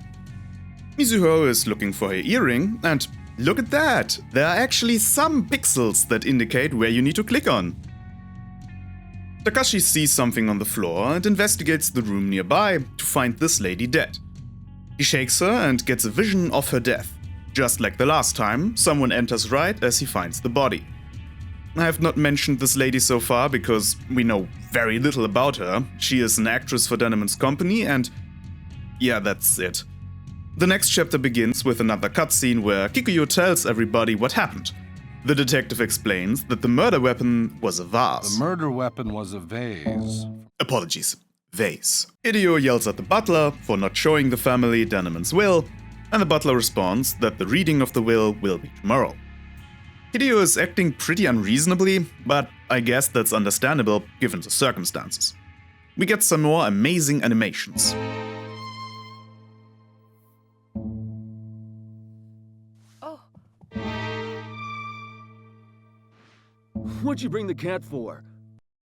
Mizuho is looking for her earring, and look at that! There are actually some pixels that indicate where you need to click on. Takashi sees something on the floor and investigates the room nearby to find this lady dead. He shakes her and gets a vision of her death. Just like the last time, someone enters right as he finds the body. I have not mentioned this lady so far because we know very little about her. She is an actress for Denemon's company, and yeah, that's it. The next chapter begins with another cutscene where Kikuyo tells everybody what happened. The detective explains that the murder weapon was a vase. The murder weapon was a vase. Apologies, vase. Hideya yells at the butler for not showing the family Denemon's will, and the butler responds that the reading of the will be tomorrow. Hideya is acting pretty unreasonably, but I guess that's understandable given the circumstances. We get some more amazing animations. What'd you bring the cat for?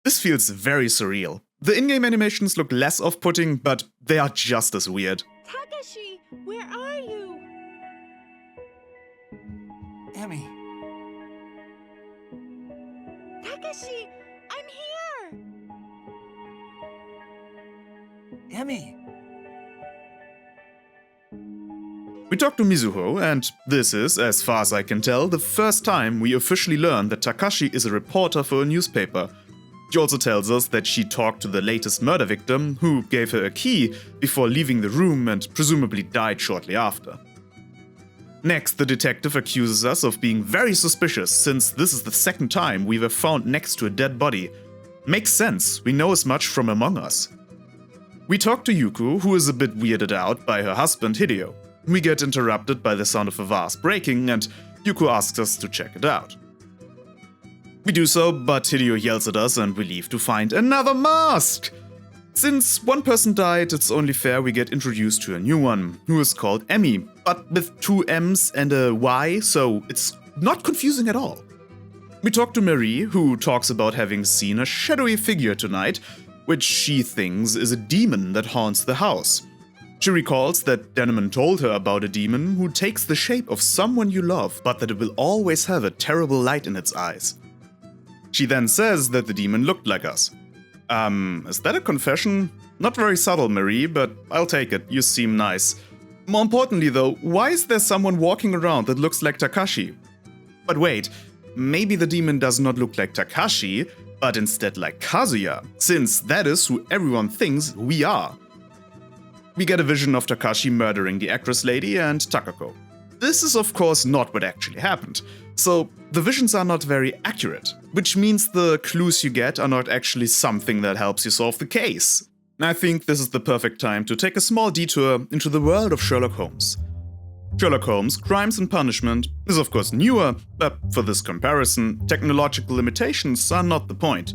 This feels very surreal. The in-game animations look less off-putting, but they are just as weird. Takashi, where are you? Emmy. Takashi, I'm here! Emmy. We talk to Mizuho, and this is, as far as I can tell, the first time we officially learn that Takashi is a reporter for a newspaper. She also tells us that she talked to the latest murder victim, who gave her a key before leaving the room and presumably died shortly after. Next, the detective accuses us of being very suspicious, since this is the second time we were found next to a dead body. Makes sense, we know as much from Among Us. We talk to Yuko, who is a bit weirded out by her husband Hideya. We get interrupted by the sound of a vase breaking, and Yuko asks us to check it out. We do so, but Hideya yells at us and we leave to find another mask! Since one person died, it's only fair we get introduced to a new one, who is called Emmy, but with two M's and a Y, so it's not confusing at all. We talk to Marie, who talks about having seen a shadowy figure tonight, which she thinks is a demon that haunts the house. She recalls that Denemon told her about a demon who takes the shape of someone you love, but that it will always have a terrible light in its eyes. She then says that the demon looked like us. Is that a confession? Not very subtle, Marie, but I'll take it, you seem nice. More importantly though, why is there someone walking around that looks like Takashi? But wait, maybe the demon does not look like Takashi, but instead like Kazuya, since that is who everyone thinks we are. We get a vision of Takashi murdering the actress lady and Takako. This is of course not what actually happened, so the visions are not very accurate, which means the clues you get are not actually something that helps you solve the case. I think this is the perfect time to take a small detour into the world of Sherlock Holmes. Sherlock Holmes Crimes and Punishment is of course newer, but for this comparison, technological limitations are not the point.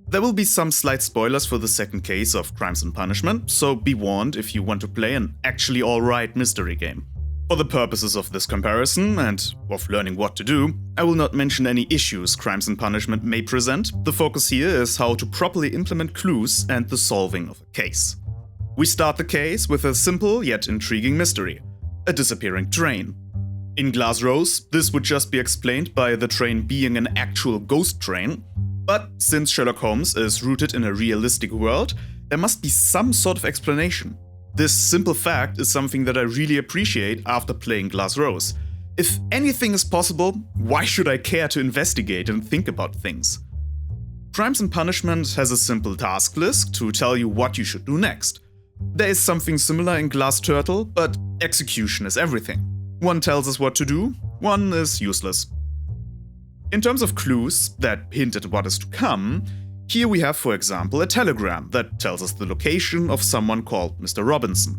There will be some slight spoilers for the second case of Crimes and Punishment, so be warned if you want to play an actually alright mystery game. For the purposes of this comparison, and of learning what to do, I will not mention any issues Crimes and Punishment may present. The focus here is how to properly implement clues and the solving of a case. We start the case with a simple yet intriguing mystery: a disappearing train. In Glass Rose, this would just be explained by the train being an actual ghost train, but since Sherlock Holmes is rooted in a realistic world, there must be some sort of explanation. This simple fact is something that I really appreciate after playing Glass Rose. If anything is possible, why should I care to investigate and think about things? Crimes and Punishment has a simple task list to tell you what you should do next. There is something similar in Glass Turtle, but execution is everything. One tells us what to do, one is useless. In terms of clues that hint at what is to come, here we have, for example, a telegram that tells us the location of someone called Mr. Robinson.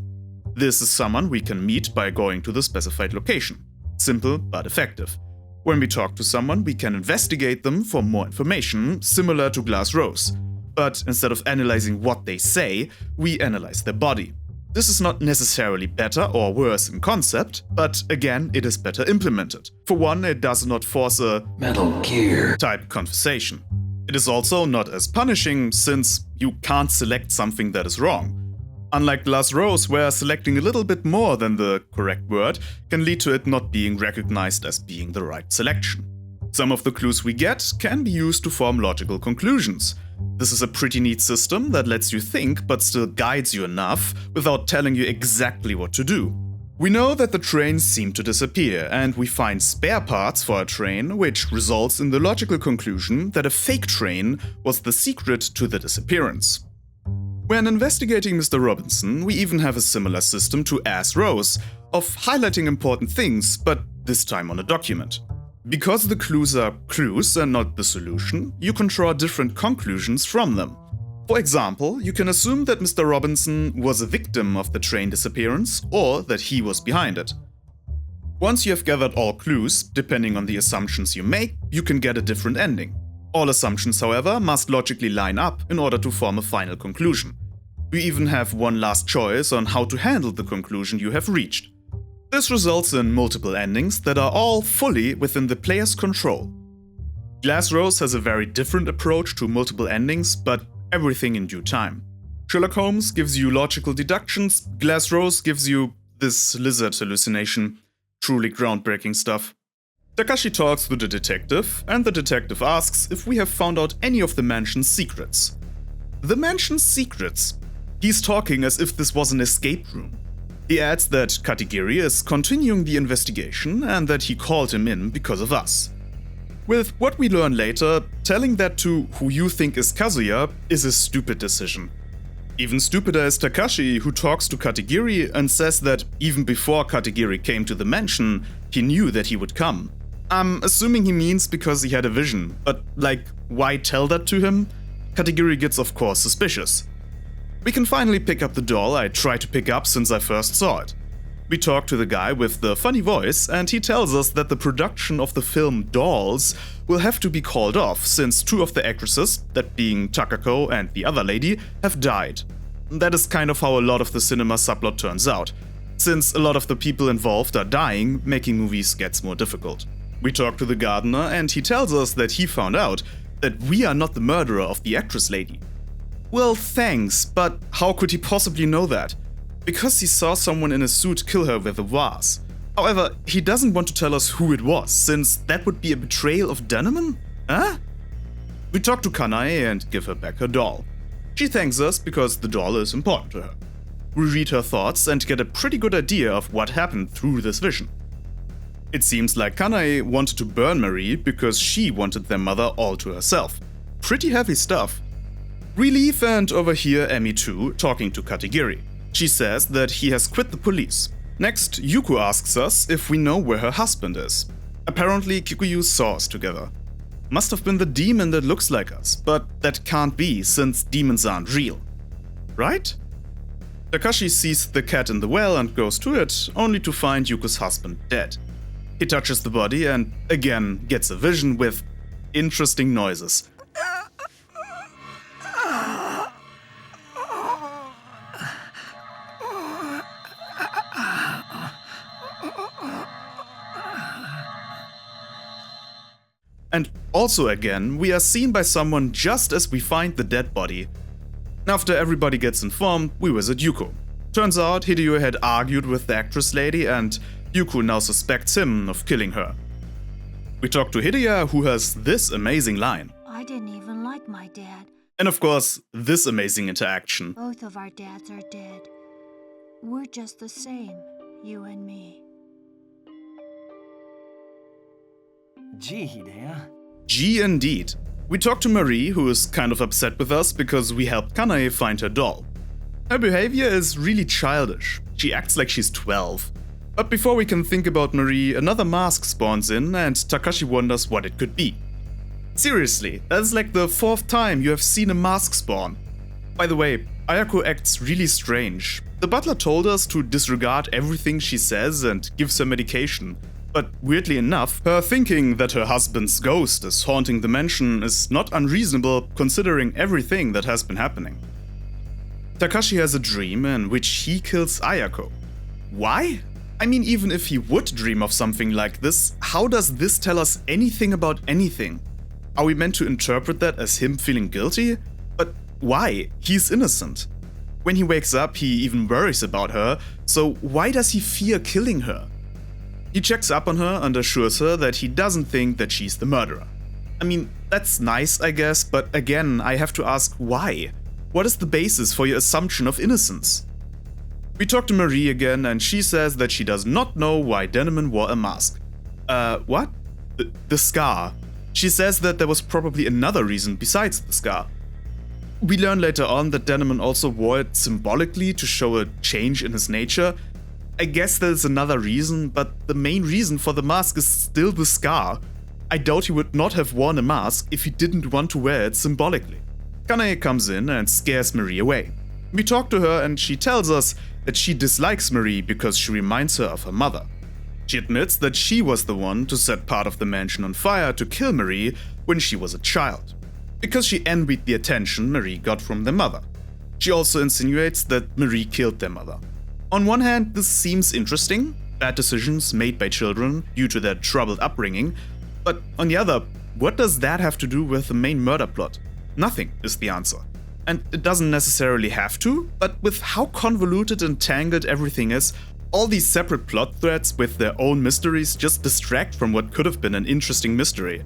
This is someone we can meet by going to the specified location. Simple but effective. When we talk to someone, we can investigate them for more information, similar to Glass Rose. But instead of analyzing what they say, we analyze their body. This is not necessarily better or worse in concept, but again, it is better implemented. For one, it does not force a Metal Gear type conversation. It is also not as punishing, since you can't select something that is wrong. Unlike Glass Rose, where selecting a little bit more than the correct word can lead to it not being recognized as being the right selection. Some of the clues we get can be used to form logical conclusions. This is a pretty neat system that lets you think but still guides you enough without telling you exactly what to do. We know that the trains seem to disappear, and we find spare parts for a train, which results in the logical conclusion that a fake train was the secret to the disappearance. When investigating Mr. Robinson, we even have a similar system to Ass Rose, of highlighting important things, but this time on a document. Because the clues are clues and not the solution, you can draw different conclusions from them. For example, you can assume that Mr. Robinson was a victim of the train disappearance, or that he was behind it. Once you have gathered all clues, depending on the assumptions you make, you can get a different ending. All assumptions, however, must logically line up in order to form a final conclusion. You even have one last choice on how to handle the conclusion you have reached. This results in multiple endings that are all fully within the player's control. Glass Rose has a very different approach to multiple endings, but everything in due time. Sherlock Holmes gives you logical deductions, Glass Rose gives you this lizard hallucination. Truly groundbreaking stuff. Takashi talks to the detective, and the detective asks if we have found out any of the mansion's secrets. The mansion's secrets? He's talking as if this was an escape room. He adds that Katagiri is continuing the investigation and that he called him in because of us. With what we learn later, telling that to who you think is Kazuya is a stupid decision. Even stupider is Takashi, who talks to Katagiri and says that even before Katagiri came to the mansion, he knew that he would come. I'm assuming he means because he had a vision, but like, why tell that to him? Katagiri gets of course suspicious. We can finally pick up the doll I tried to pick up since I first saw it. We talk to the guy with the funny voice, and he tells us that the production of the film Dolls will have to be called off since two of the actresses, that being Takako and the other lady, have died. That is kind of how a lot of the cinema subplot turns out. Since a lot of the people involved are dying, making movies gets more difficult. We talk to the gardener, and he tells us that he found out that we are not the murderer of the actress lady. Well, thanks, but how could he possibly know that? Because he saw someone in a suit kill her with a vase. However, he doesn't want to tell us who it was, since that would be a betrayal of Denemon? Huh? We talk to Kanae and give her back her doll. She thanks us because the doll is important to her. We read her thoughts and get a pretty good idea of what happened through this vision. It seems like Kanae wanted to burn Marie because she wanted their mother all to herself. Pretty heavy stuff. We leave and overhear Emi too talking to Katagiri. She says that he has quit the police. Next, Yuko asks us if we know where her husband is. Apparently, Kikuyu saw us together. Must have been the demon that looks like us, but that can't be since demons aren't real. Right? Takashi sees the cat in the well and goes to it, only to find Yuko's husband dead. He touches the body and again gets a vision with interesting noises. And also again, we are seen by someone just as we find the dead body. After everybody gets informed, we visit Yuko. Turns out Hideya had argued with the actress lady and Yuko now suspects him of killing her. We talk to Hideya, who has this amazing line. I didn't even like my dad. And of course, this amazing interaction. Both of our dads are dead. We're just the same, you and me. Gee, Hideya. Gee, indeed. We talk to Marie, who is kind of upset with us because we helped Kanae find her doll. Her behavior is really childish. She acts like she's 12. But before we can think about Marie, another mask spawns in and Takashi wonders what it could be. Seriously, that's like the 4th time you have seen a mask spawn. By the way, Ayako acts really strange. The butler told us to disregard everything she says and gives her medication. But weirdly enough, her thinking that her husband's ghost is haunting the mansion is not unreasonable considering everything that has been happening. Takashi has a dream in which he kills Ayako. Why? I mean, even if he would dream of something like this, how does this tell us anything about anything? Are we meant to interpret that as him feeling guilty? But why? He's innocent. When he wakes up, he even worries about her, so why does he fear killing her? He checks up on her and assures her that he doesn't think that she's the murderer. I mean, that's nice, I guess, but again, I have to ask why? What is the basis for your assumption of innocence? We talk to Marie again and she says that she does not know why Denemon wore a mask. What? The scar. She says that there was probably another reason besides the scar. We learn later on that Denemon also wore it symbolically to show a change in his nature. I guess there's another reason, but the main reason for the mask is still the scar. I doubt he would not have worn a mask if he didn't want to wear it symbolically. Kanae comes in and scares Marie away. We talk to her and she tells us that she dislikes Marie because she reminds her of her mother. She admits that she was the one to set part of the mansion on fire to kill Marie when she was a child, because she envied the attention Marie got from their mother. She also insinuates that Marie killed their mother. On one hand, this seems interesting, bad decisions made by children due to their troubled upbringing, but on the other, what does that have to do with the main murder plot? Nothing is the answer. And it doesn't necessarily have to, but with how convoluted and tangled everything is, all these separate plot threads with their own mysteries just distract from what could have been an interesting mystery.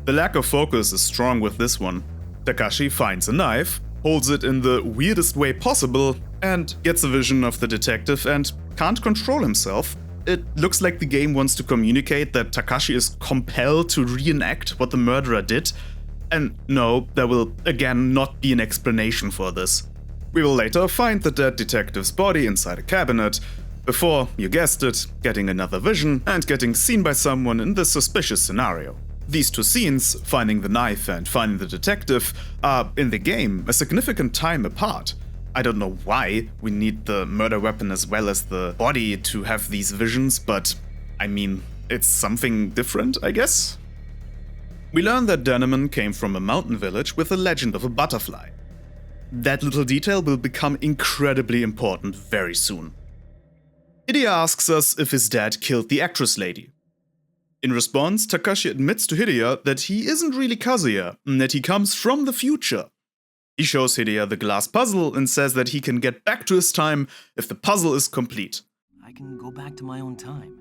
The lack of focus is strong with this one. Takashi finds a knife, holds it in the weirdest way possible, and gets a vision of the detective and can't control himself. It looks like the game wants to communicate that Takashi is compelled to reenact what the murderer did. And no, there will again not be an explanation for this. We will later find the dead detective's body inside a cabinet, before, you guessed it, getting another vision and getting seen by someone in this suspicious scenario. These two scenes, finding the knife and finding the detective, are, in the game, a significant time apart. I don't know why we need the murder weapon as well as the body to have these visions, but I mean, it's something different, I guess? We learn that Denemon came from a mountain village with a legend of a butterfly. That little detail will become incredibly important very soon. Hideya asks us if his dad killed the actress lady. In response, Takashi admits to Hideya that he isn't really Kazuya and that he comes from the future. He shows Hideya the glass puzzle and says that he can get back to his time if the puzzle is complete. I can go back to my own time.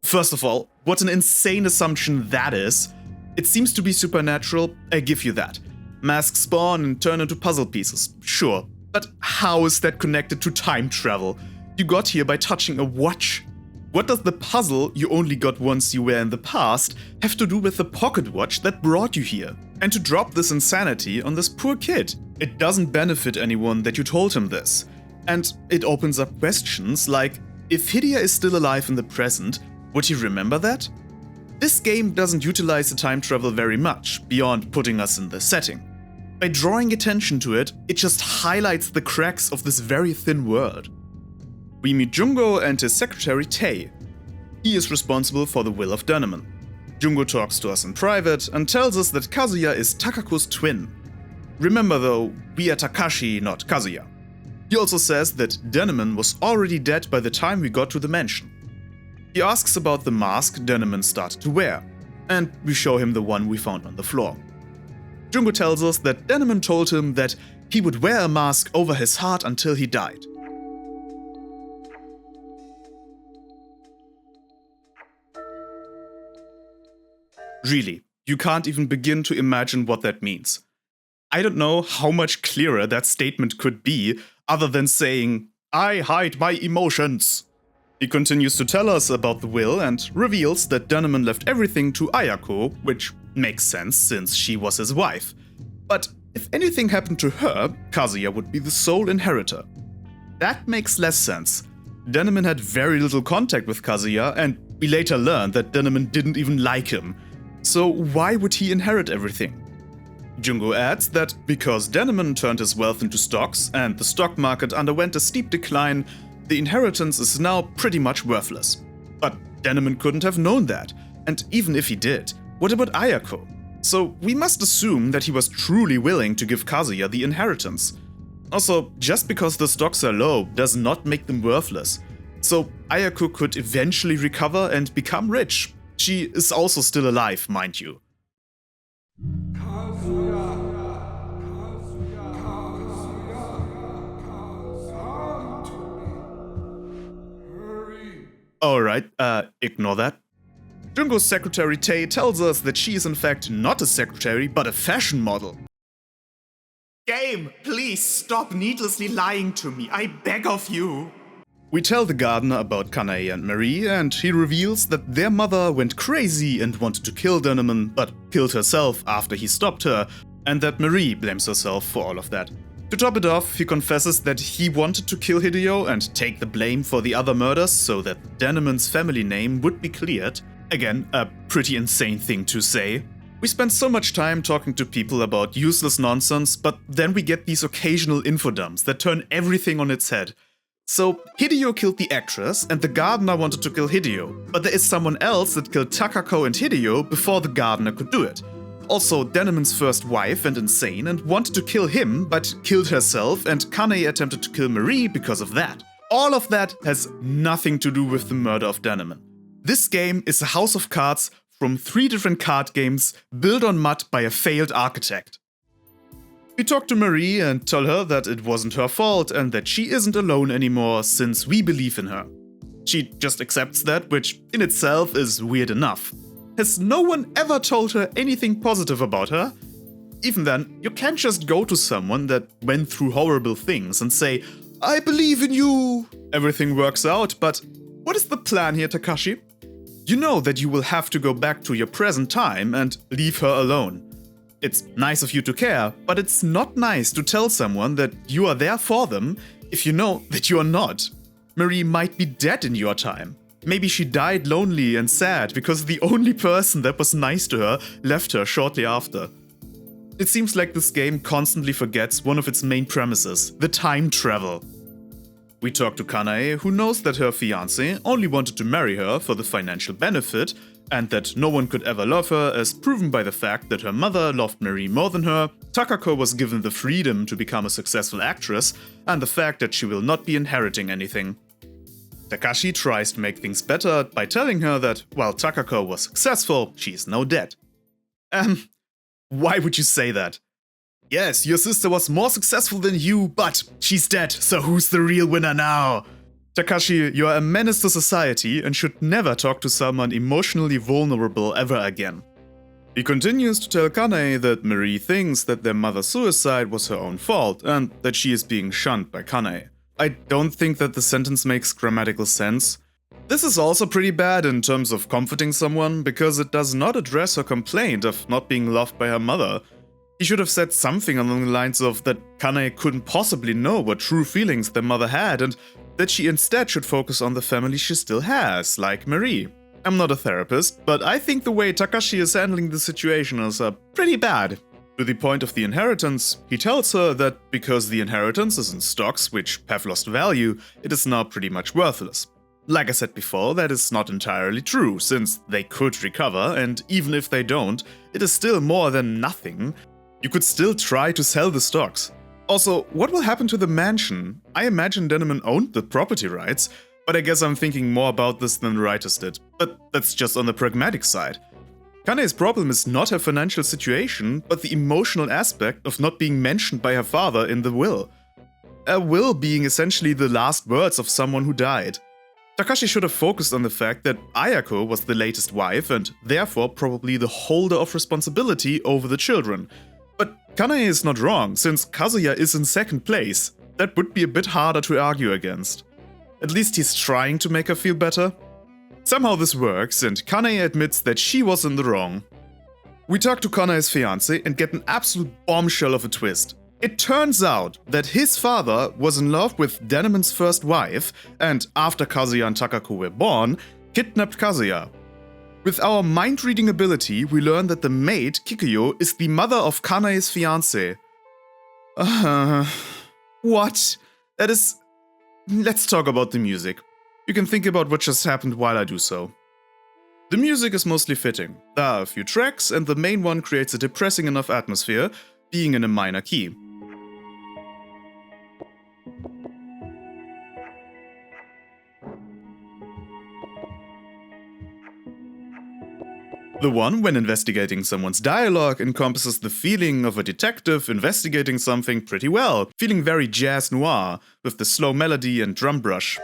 First of all, what an insane assumption that is. It seems to be supernatural, I give you that. Masks spawn and turn into puzzle pieces, sure. But how is that connected to time travel? You got here by touching a watch. What does the puzzle you only got once you were in the past have to do with the pocket watch that brought you here? And to drop this insanity on this poor kid? It doesn't benefit anyone that you told him this. And it opens up questions like, if Hideya is still alive in the present, would he remember that? This game doesn't utilize the time travel very much, beyond putting us in the setting. By drawing attention to it, it just highlights the cracks of this very thin world. We meet Jungo and his secretary Tei. He is responsible for the will of Denemon. Jungo talks to us in private and tells us that Kazuya is Takako's twin. Remember though, we are Takashi, not Kazuya. He also says that Denemon was already dead by the time we got to the mansion. He asks about the mask Denemon started to wear, and we show him the one we found on the floor. Jungo tells us that Denemon told him that he would wear a mask over his heart until he died. Really, you can't even begin to imagine what that means. I don't know how much clearer that statement could be, other than saying, "I hide my emotions." He continues to tell us about the will and reveals that Denemon left everything to Ayako, which makes sense since she was his wife. But if anything happened to her, Kazuya would be the sole inheritor. That makes less sense. Denemon had very little contact with Kazuya, and we later learned that Denemon didn't even like him. So why would he inherit everything? Jungo adds that because Denemon turned his wealth into stocks and the stock market underwent a steep decline, the inheritance is now pretty much worthless. But Denemon couldn't have known that, and even if he did, what about Ayako? So we must assume that he was truly willing to give Kazuya the inheritance. Also, just because the stocks are low does not make them worthless. So Ayako could eventually recover and become rich. She is also still alive, mind you. Alright, ignore that. Jungo's secretary Tei tells us that she is in fact not a secretary, but a fashion model. Game, please stop needlessly lying to me, I beg of you. We tell the gardener about Kanae and Marie, and he reveals that their mother went crazy and wanted to kill Denemon, but killed herself after he stopped her, and that Marie blames herself for all of that. To top it off, he confesses that he wanted to kill Hideya and take the blame for the other murders so that Denemon's family name would be cleared. Again, a pretty insane thing to say. We spend so much time talking to people about useless nonsense, but then we get these occasional infodumps that turn everything on its head. So, Hideya killed the actress, and the gardener wanted to kill Hideya, but there is someone else that killed Takako and Hideya before the gardener could do it. Also, Denemon's first wife went insane and wanted to kill him, but killed herself, and Kanae attempted to kill Marie because of that. All of that has nothing to do with the murder of Denemon. This game is a house of cards from 3 different card games built on mud by a failed architect. We talk to Marie and tell her that it wasn't her fault and that she isn't alone anymore since we believe in her. She just accepts that, which in itself is weird enough. Has no one ever told her anything positive about her? Even then, you can't just go to someone that went through horrible things and say, "I believe in you." Everything works out, but what is the plan here, Takashi? You know that you will have to go back to your present time and leave her alone. It's nice of you to care, but it's not nice to tell someone that you are there for them if you know that you are not. Marie might be dead in your time. Maybe she died lonely and sad because the only person that was nice to her left her shortly after. It seems like this game constantly forgets one of its main premises, the time travel. We talk to Kanae, who knows that her fiancé only wanted to marry her for the financial benefit, and that no one could ever love her, as proven by the fact that her mother loved Marie more than her, Takako was given the freedom to become a successful actress, and the fact that she will not be inheriting anything. Takashi tries to make things better by telling her that while Takako was successful, she is now dead. Why would you say that? Yes, your sister was more successful than you, but she's dead, so who's the real winner now? Takashi, you are a menace to society and should never talk to someone emotionally vulnerable ever again. He continues to tell Kanae that Marie thinks that their mother's suicide was her own fault and that she is being shunned by Kanae. I don't think that the sentence makes grammatical sense. This is also pretty bad in terms of comforting someone because it does not address her complaint of not being loved by her mother. He should have said something along the lines of that Kanae couldn't possibly know what true feelings their mother had and that she instead should focus on the family she still has, like Marie. I'm not a therapist, but I think the way Takashi is handling the situation is pretty bad. To the point of the inheritance, he tells her that because the inheritance is in stocks which have lost value, it is now pretty much worthless. Like I said before, that is not entirely true, since they could recover, and even if they don't, it is still more than nothing. You could still try to sell the stocks. Also, what will happen to the mansion? I imagine Denemon owned the property rights, but I guess I'm thinking more about this than the writers did. But that's just on the pragmatic side. Kanae's problem is not her financial situation, but the emotional aspect of not being mentioned by her father in the will. A will being essentially the last words of someone who died. Takashi should have focused on the fact that Ayako was the latest wife and therefore probably the holder of responsibility over the children. But Kanae is not wrong, since Kazuya is in second place. That would be a bit harder to argue against. At least he's trying to make her feel better. Somehow this works, and Kanae admits that she was in the wrong. We talk to Kanae's fiancé and get an absolute bombshell of a twist. It turns out that his father was in love with Denemon's first wife, and after Kazuya and Takako were born, kidnapped Kazuya. With our mind-reading ability, we learn that the maid, Kikuyo, is the mother of Kanae's fiancé. What? That is... Let's talk about the music. You can think about what just happened while I do so. The music is mostly fitting. There are a few tracks, and the main one creates a depressing enough atmosphere, being in a minor key. The one when investigating someone's dialogue encompasses the feeling of a detective investigating something pretty well, feeling very jazz noir, with the slow melody and drum brush.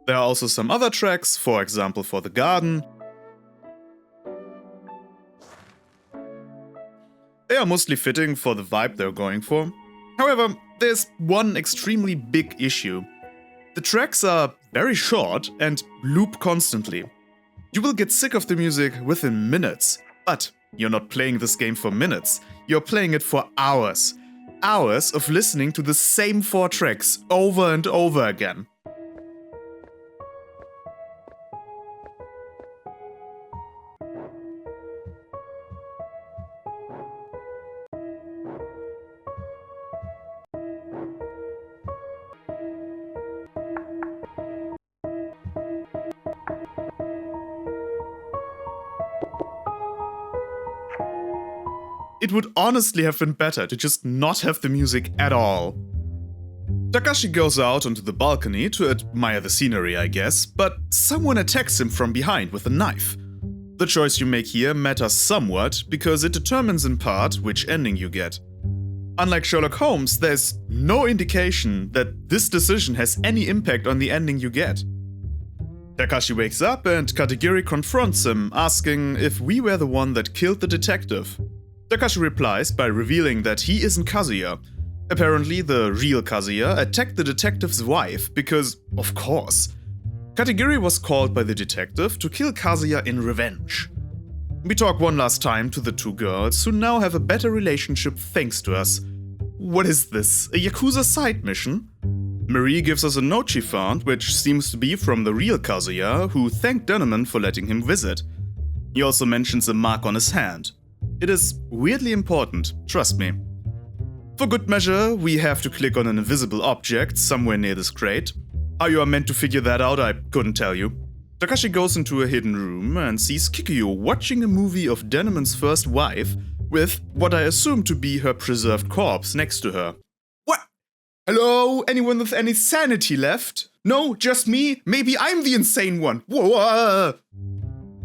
There are also some other tracks, for example for the garden. They are mostly fitting for the vibe they're going for. However, there's one extremely big issue. The tracks are very short and loop constantly. You will get sick of the music within minutes, but you're not playing this game for minutes, you're playing it for hours. Hours of listening to the same 4 tracks over and over again. It would honestly have been better to just not have the music at all. Takashi goes out onto the balcony to admire the scenery, I guess, but someone attacks him from behind with a knife. The choice you make here matters somewhat, because it determines in part which ending you get. Unlike Sherlock Holmes, there's no indication that this decision has any impact on the ending you get. Takashi wakes up and Katagiri confronts him, asking if we were the one that killed the detective. Takashi replies by revealing that he isn't Kazuya. Apparently, the real Kazuya attacked the detective's wife because, of course. Katagiri was called by the detective to kill Kazuya in revenge. We talk one last time to the 2 girls, who now have a better relationship thanks to us. What is this, a Yakuza side mission? Marie gives us a note she found, which seems to be from the real Kazuya, who thanked Denemon for letting him visit. He also mentions a mark on his hand. It is weirdly important, trust me. For good measure, we have to click on an invisible object somewhere near this crate. How you are meant to figure that out, I couldn't tell you. Takashi goes into a hidden room and sees Kikuyo watching a movie of Denemon's first wife with what I assume to be her preserved corpse next to her. What? Hello? Anyone with any sanity left? No, just me? Maybe I'm the insane one. Whoa!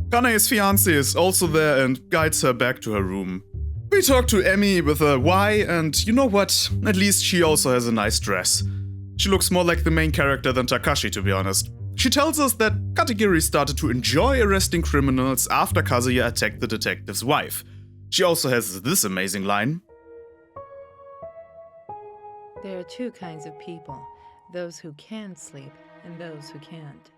Kanae's fiancé is also there and guides her back to her room. We talk to Emmy with a Y, and you know what? At least she also has a nice dress. She looks more like the main character than Takashi, to be honest. She tells us that Katagiri started to enjoy arresting criminals after Kazuya attacked the detective's wife. She also has this amazing line. There are 2 kinds of people, those who can sleep and those who can't.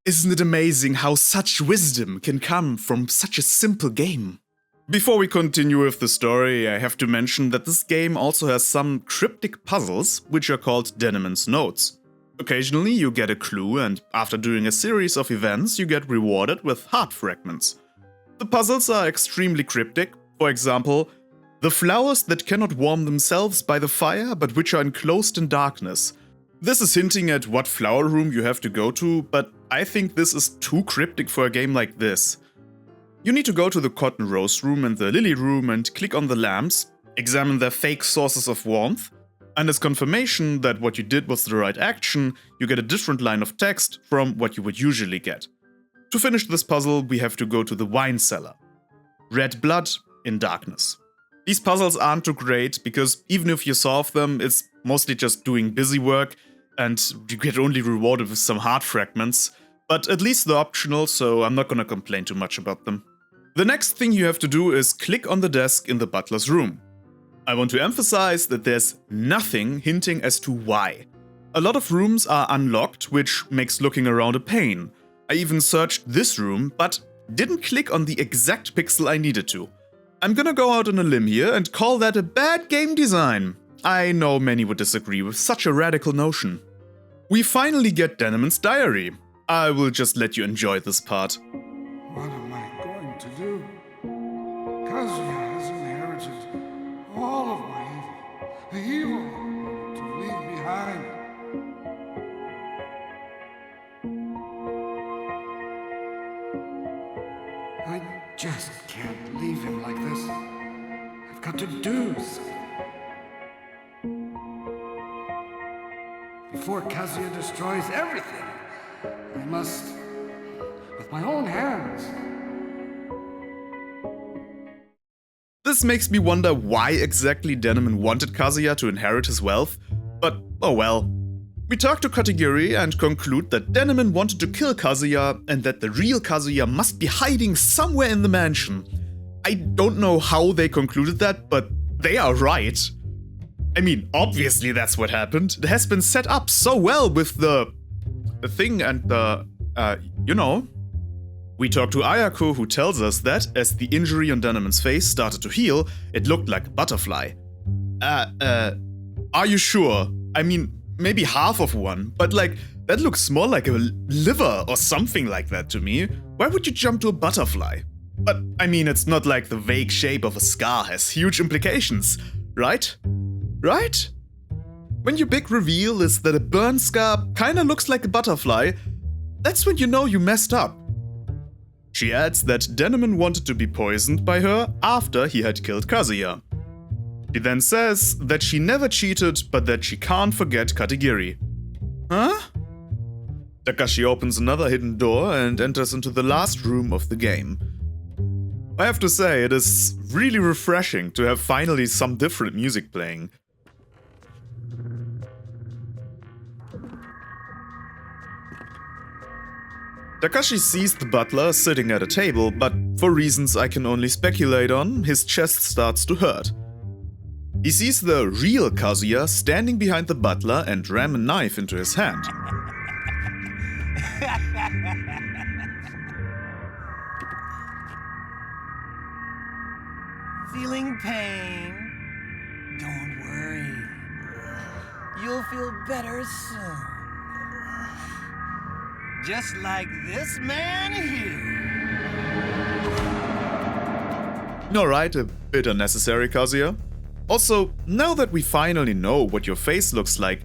Isn't it amazing how such wisdom can come from such a simple game? Before we continue with the story, I have to mention that this game also has some cryptic puzzles, which are called Denemon's Notes. Occasionally you get a clue, and after doing a series of events you get rewarded with heart fragments. The puzzles are extremely cryptic. For example, the flowers that cannot warm themselves by the fire but which are enclosed in darkness. This is hinting at what flower room you have to go to, but I think this is too cryptic for a game like this. You need to go to the cotton rose room and the lily room and click on the lamps, examine their fake sources of warmth, and as confirmation that what you did was the right action, you get a different line of text from what you would usually get. To finish this puzzle, we have to go to the wine cellar. Red blood in darkness. These puzzles aren't too great because even if you solve them, it's mostly just doing busy work and you get only rewarded with some heart fragments, but at least they're optional, so I'm not gonna complain too much about them. The next thing you have to do is click on the desk in the butler's room. I want to emphasize that there's nothing hinting as to why. A lot of rooms are unlocked, which makes looking around a pain. I even searched this room, but didn't click on the exact pixel I needed to. I'm gonna go out on a limb here and call that a bad game design. I know many would disagree with such a radical notion. We finally get Denemon's diary. I will just let you enjoy this part. What am I going to do? Kazuya has inherited all of my evil, the evil to leave behind. I just can't leave him like this. I've got to do something. Before Kazuya destroys everything, I must, with my own hands. This makes me wonder why exactly Denemon wanted Kazuya to inherit his wealth, but oh well. We talk to Katagiri and conclude that Denemon wanted to kill Kazuya and that the real Kazuya must be hiding somewhere in the mansion. I don't know how they concluded that, but they are right. I mean, obviously that's what happened. It has been set up so well with the thing and the, you know. We talk to Ayako, who tells us that, as the injury on Denemon's face started to heal, it looked like a butterfly. Are you sure? I mean, maybe half of one, but like, that looks more like a liver or something like that to me. Why would you jump to a butterfly? But, I mean, it's not like the vague shape of a scar has huge implications, right? Right? When your big reveal is that a burn scar kinda looks like a butterfly, that's when you know you messed up. She adds that Denemon wanted to be poisoned by her after he had killed Kazuya. She then says that she never cheated, but that she can't forget Katagiri. Huh? Takashi opens another hidden door and enters into the last room of the game. I have to say, it is really refreshing to have finally some different music playing. Takashi sees the butler sitting at a table, but for reasons I can only speculate on, his chest starts to hurt. He sees the real Kazuya standing behind the butler and ram a knife into his hand. Feeling pain? Don't worry. You'll feel better soon. Just like this man here. Alright, a bit unnecessary, Kazuya. Also, now that we finally know what your face looks like,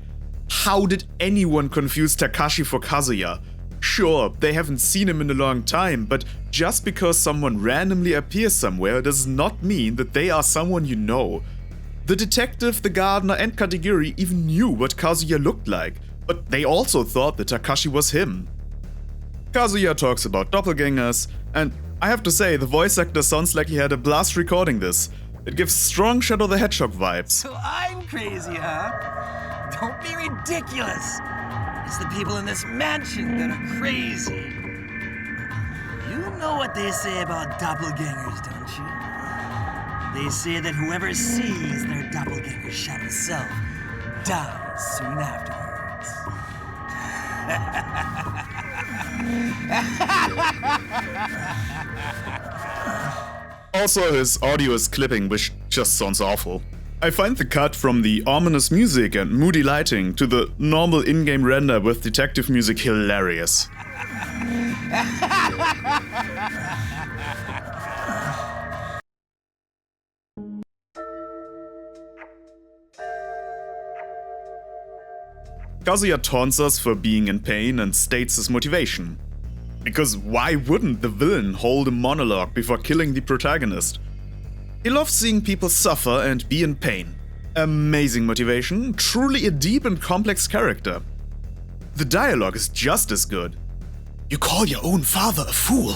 how did anyone confuse Takashi for Kazuya? Sure, they haven't seen him in a long time, but just because someone randomly appears somewhere does not mean that they are someone you know. The detective, the gardener, and Katagiri even knew what Kazuya looked like, but they also thought that Takashi was him. Kazuya talks about doppelgangers, and I have to say, the voice actor sounds like he had a blast recording this. It gives strong Shadow the Hedgehog vibes. So I'm crazy, huh? Don't be ridiculous. It's the people in this mansion that are crazy. You know what they say about doppelgangers, don't you? They say that whoever sees their doppelganger's shadow self dies soon afterwards. Also, his audio is clipping, which just sounds awful. I find the cut from the ominous music and moody lighting to the normal in-game render with detective music hilarious. Kazuya taunts us for being in pain and states his motivation. Because why wouldn't the villain hold a monologue before killing the protagonist? He loves seeing people suffer and be in pain. Amazing motivation, truly a deep and complex character. The dialogue is just as good. You call your own father a fool?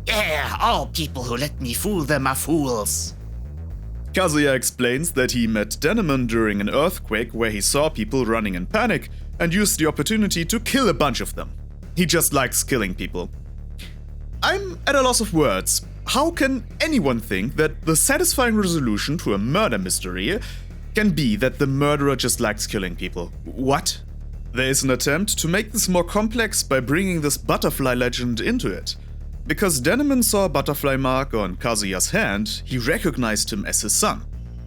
Yeah, all people who let me fool them are fools. Kazuya explains that he met Denemon during an earthquake where he saw people running in panic and used the opportunity to kill a bunch of them. He just likes killing people. I'm at a loss of words. How can anyone think that the satisfying resolution to a murder mystery can be that the murderer just likes killing people? What? There is an attempt to make this more complex by bringing this butterfly legend into it. Because Denemon saw a butterfly mark on Kazuya's hand, he recognized him as his son.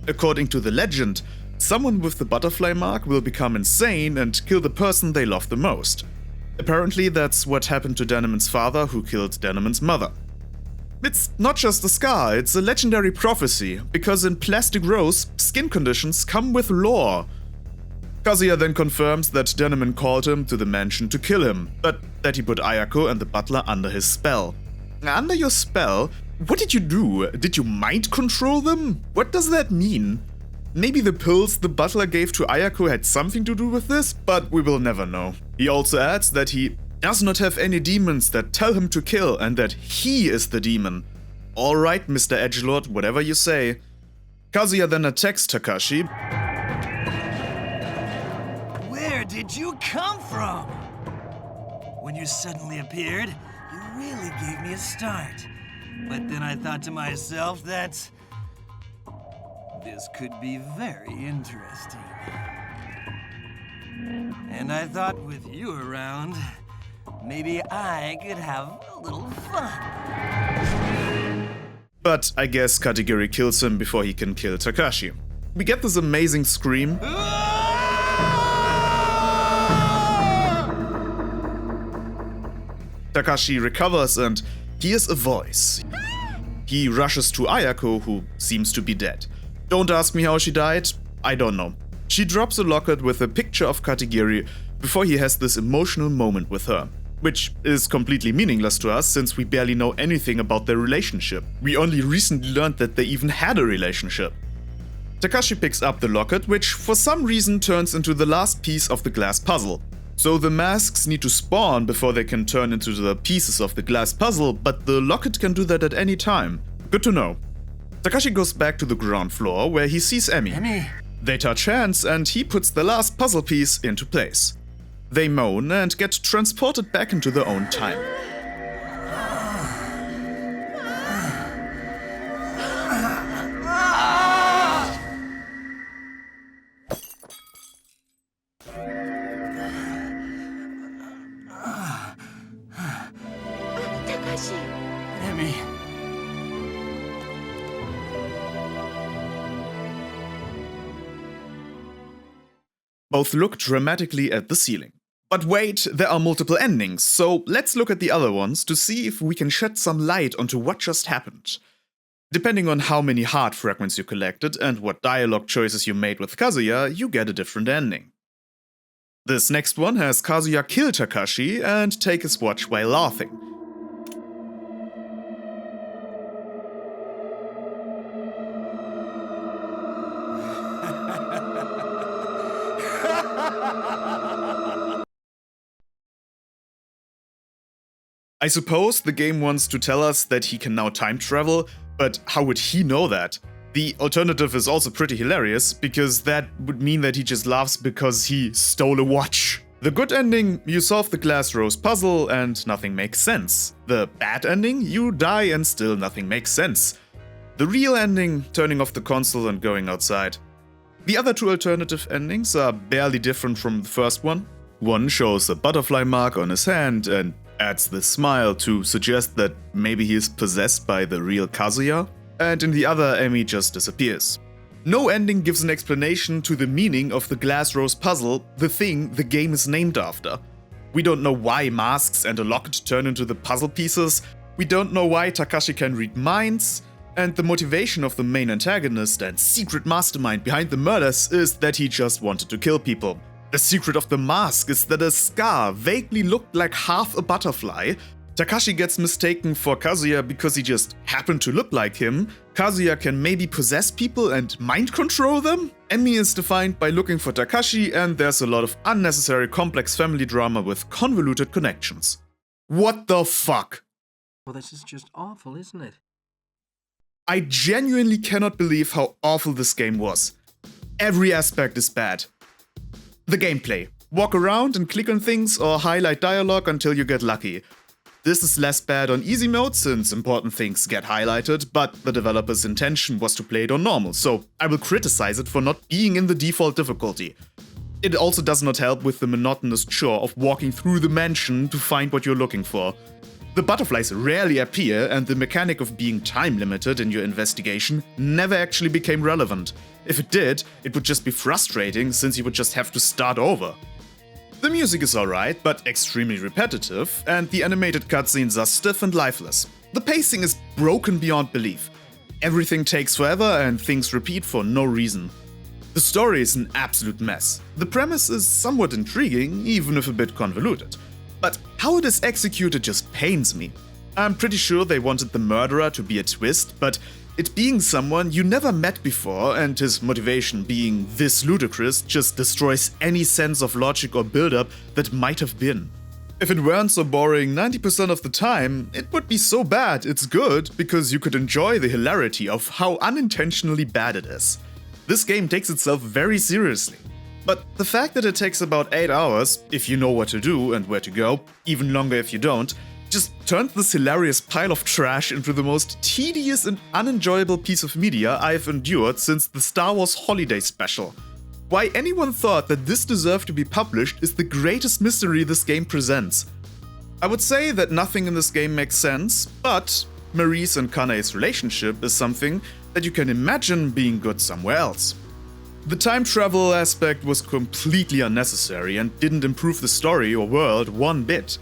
According to the legend, someone with the butterfly mark will become insane and kill the person they love the most. Apparently that's what happened to Denemon's father, who killed Denemon's mother. It's not just a scar, it's a legendary prophecy, because in Plastic Rose, skin conditions come with lore. Kazuya then confirms that Denemon called him to the mansion to kill him, but that he put Ayako and the butler under his spell. Under your spell? What did you do? Did you mind control them? What does that mean? Maybe the pills the butler gave to Ayako had something to do with this, but we will never know. He also adds that he does not have any demons that tell him to kill and that he is the demon. Alright, Mr. Edgelord, whatever you say. Kazuya then attacks Takashi. Where did you come from? When you suddenly appeared, you really gave me a start. But then I thought to myself that this could be very interesting. And I thought with you around, maybe I could have a little fun. But I guess Katagiri kills him before he can kill Takashi. We get this amazing scream. Takashi recovers and hears a voice. He rushes to Ayako, who seems to be dead. Don't ask me how she died, I don't know. She drops a locket with a picture of Katagiri before he has this emotional moment with her. Which is completely meaningless to us since we barely know anything about their relationship. We only recently learned that they even had a relationship. Takashi picks up the locket, which for some reason turns into the last piece of the glass puzzle. So the masks need to spawn before they can turn into the pieces of the glass puzzle, but the locket can do that at any time. Good to know. Takashi goes back to the ground floor where he sees Emmy. They touch hands and he puts the last puzzle piece into place. They moan and get transported back into their own time. Takashi! Emmy. Both look dramatically at the ceiling. But wait, there are multiple endings, so let's look at the other ones to see if we can shed some light onto what just happened. Depending on how many heart fragments you collected and what dialogue choices you made with Kazuya, you get a different ending. This next one has Kazuya kill Takashi and take his watch while laughing. I suppose the game wants to tell us that he can now time travel, but how would he know that? The alternative is also pretty hilarious, because that would mean that he just laughs because he stole a watch. The good ending, you solve the glass rose puzzle and nothing makes sense. The bad ending, you die and still nothing makes sense. The real ending, turning off the console and going outside. The other two alternative endings are barely different from the first one. One shows a butterfly mark on his hand and adds the smile to suggest that maybe he is possessed by the real Kazuya. and in the other Emi just disappears. No ending gives an explanation to the meaning of the glass rose puzzle, the thing the game is named after. We don't know why masks and a locket turn into the puzzle pieces, we don't know why Takashi can read minds, and the motivation of the main antagonist and secret mastermind behind the murders is that he just wanted to kill people. The secret of the mask is that a scar vaguely looked like half a butterfly. Takashi gets mistaken for Kazuya because he just happened to look like him. Kazuya can maybe possess people and mind control them? Emi is defined by looking for Takashi, and there's a lot of unnecessary complex family drama with convoluted connections. What the fuck? Well, this is just awful, isn't it? I genuinely cannot believe how awful this game was. Every aspect is bad. The gameplay. Walk around and click on things or highlight dialogue until you get lucky. This is less bad on easy mode since important things get highlighted, but the developer's intention was to play it on normal, so I will criticize it for not being in the default difficulty. It also does not help with the monotonous chore of walking through the mansion to find what you're looking for. The butterflies rarely appear, and the mechanic of being time limited in your investigation never actually became relevant. If it did, it would just be frustrating since you would just have to start over. The music is alright, but extremely repetitive, and the animated cutscenes are stiff and lifeless. The pacing is broken beyond belief. Everything takes forever and things repeat for no reason. The story is an absolute mess. The premise is somewhat intriguing, even if a bit convoluted. But how it is executed just pains me. I'm pretty sure they wanted the murderer to be a twist, but it being someone you never met before and his motivation being this ludicrous just destroys any sense of logic or build-up that might have been. If it weren't so boring 90% of the time, it would be so bad it's good because you could enjoy the hilarity of how unintentionally bad it is. This game takes itself very seriously. But the fact that it takes about 8 hours, if you know what to do and where to go, even longer if you don't, just turned this hilarious pile of trash into the most tedious and unenjoyable piece of media I've endured since the Star Wars Holiday Special. Why anyone thought that this deserved to be published is the greatest mystery this game presents. I would say that nothing in this game makes sense, but Marie's and Kanae's relationship is something that you can imagine being good somewhere else. The time travel aspect was completely unnecessary and didn't improve the story or world one bit.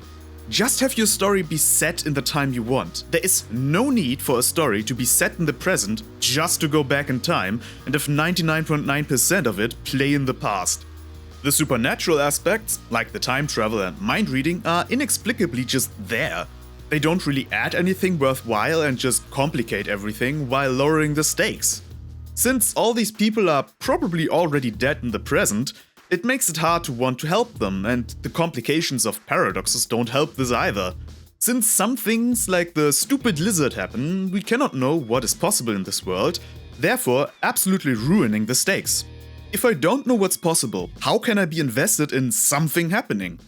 Just have your story be set in the time you want. There is no need for a story to be set in the present just to go back in time and have 99.9% of it play in the past. The supernatural aspects, like the time travel and mind reading, are inexplicably just there. They don't really add anything worthwhile and just complicate everything while lowering the stakes. Since all these people are probably already dead in the present, it makes it hard to want to help them, and the complications of paradoxes don't help this either. Since some things like the stupid lizard happen, we cannot know what is possible in this world, therefore absolutely ruining the stakes. If I don't know what's possible, how can I be invested in something happening?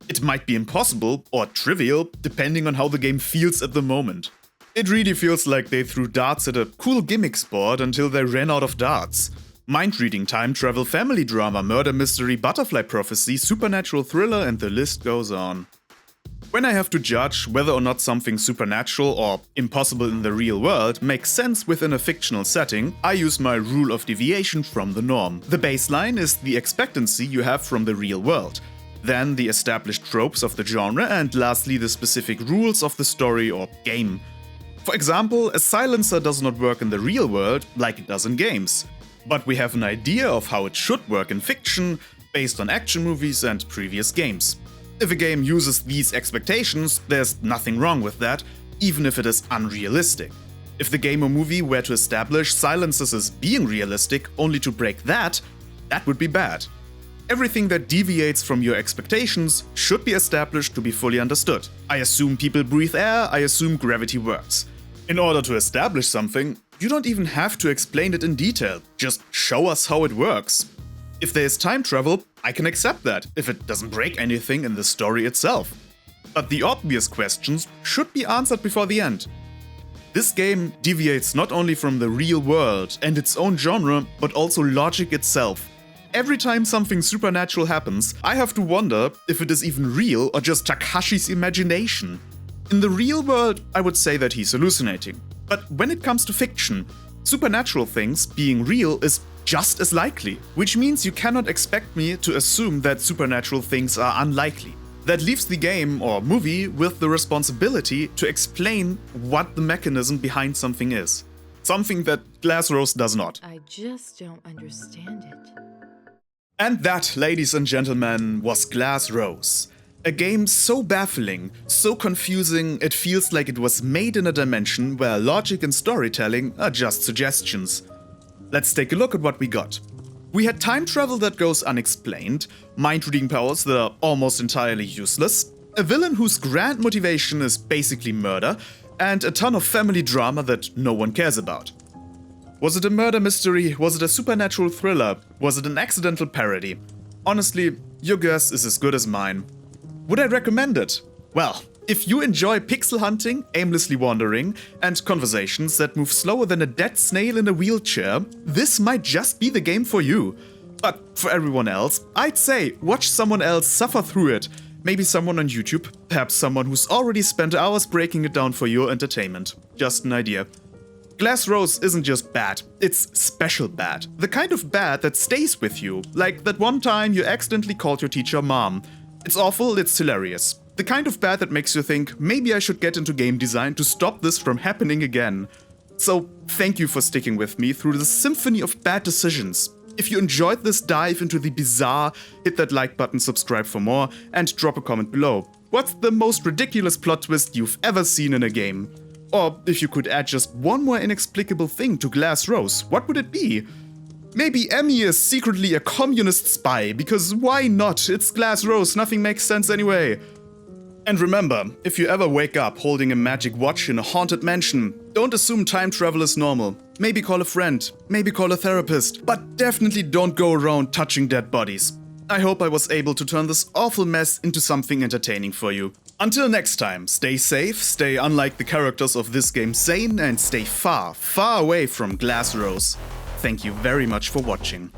It might be impossible or trivial, depending on how the game feels at the moment. It really feels like they threw darts at a cool gimmick sport until they ran out of darts. Mind-reading, time travel, family drama, murder mystery, butterfly prophecy, supernatural thriller, and the list goes on. When I have to judge whether or not something supernatural or impossible in the real world makes sense within a fictional setting, I use my rule of deviation from the norm. The baseline is the expectancy you have from the real world, then the established tropes of the genre, and lastly the specific rules of the story or game. For example, a silencer does not work in the real world like it does in games. But we have an idea of how it should work in fiction, based on action movies and previous games. If a game uses these expectations, there's nothing wrong with that, even if it is unrealistic. If the game or movie were to establish silences as being realistic only to break that would be bad. Everything that deviates from your expectations should be established to be fully understood. I assume people breathe air, I assume gravity works. In order to establish something, you don't even have to explain it in detail, just show us how it works. If there is time travel, I can accept that, if it doesn't break anything in the story itself. But the obvious questions should be answered before the end. This game deviates not only from the real world and its own genre, but also logic itself. Every time something supernatural happens, I have to wonder if it is even real or just Takashi's imagination. In the real world, I would say that he's hallucinating. But when it comes to fiction, supernatural things being real is just as likely, which means you cannot expect me to assume that supernatural things are unlikely. That leaves the game or movie with the responsibility to explain what the mechanism behind something is. Something that Glass Rose does not. I just don't understand it. And that, ladies and gentlemen, was Glass Rose. A game so baffling, so confusing, it feels like it was made in a dimension where logic and storytelling are just suggestions. Let's take a look at what we got. We had time travel that goes unexplained, mind-reading powers that are almost entirely useless, a villain whose grand motivation is basically murder, and a ton of family drama that no one cares about. Was it a murder mystery? Was it a supernatural thriller? Was it an accidental parody? Honestly, your guess is as good as mine. Would I recommend it? Well, if you enjoy pixel hunting, aimlessly wandering, and conversations that move slower than a dead snail in a wheelchair, this might just be the game for you. But for everyone else, I'd say watch someone else suffer through it. Maybe someone on YouTube, perhaps someone who's already spent hours breaking it down for your entertainment. Just an idea. Glass Rose isn't just bad, it's special bad. The kind of bad that stays with you, like that one time you accidentally called your teacher mom. It's awful, it's hilarious. The kind of bad that makes you think, maybe I should get into game design to stop this from happening again. So, thank you for sticking with me through the symphony of bad decisions. If you enjoyed this dive into the bizarre, hit that like button, subscribe for more, and drop a comment below. What's the most ridiculous plot twist you've ever seen in a game? Or if you could add just one more inexplicable thing to Glass Rose, what would it be? Maybe Emmy is secretly a communist spy, because why not? It's Glass Rose, nothing makes sense anyway. And remember, if you ever wake up holding a magic watch in a haunted mansion, don't assume time travel is normal. Maybe call a friend, maybe call a therapist, but definitely don't go around touching dead bodies. I hope I was able to turn this awful mess into something entertaining for you. Until next time, stay safe, stay unlike the characters of this game sane, and stay far, far away from Glass Rose. Thank you very much for watching.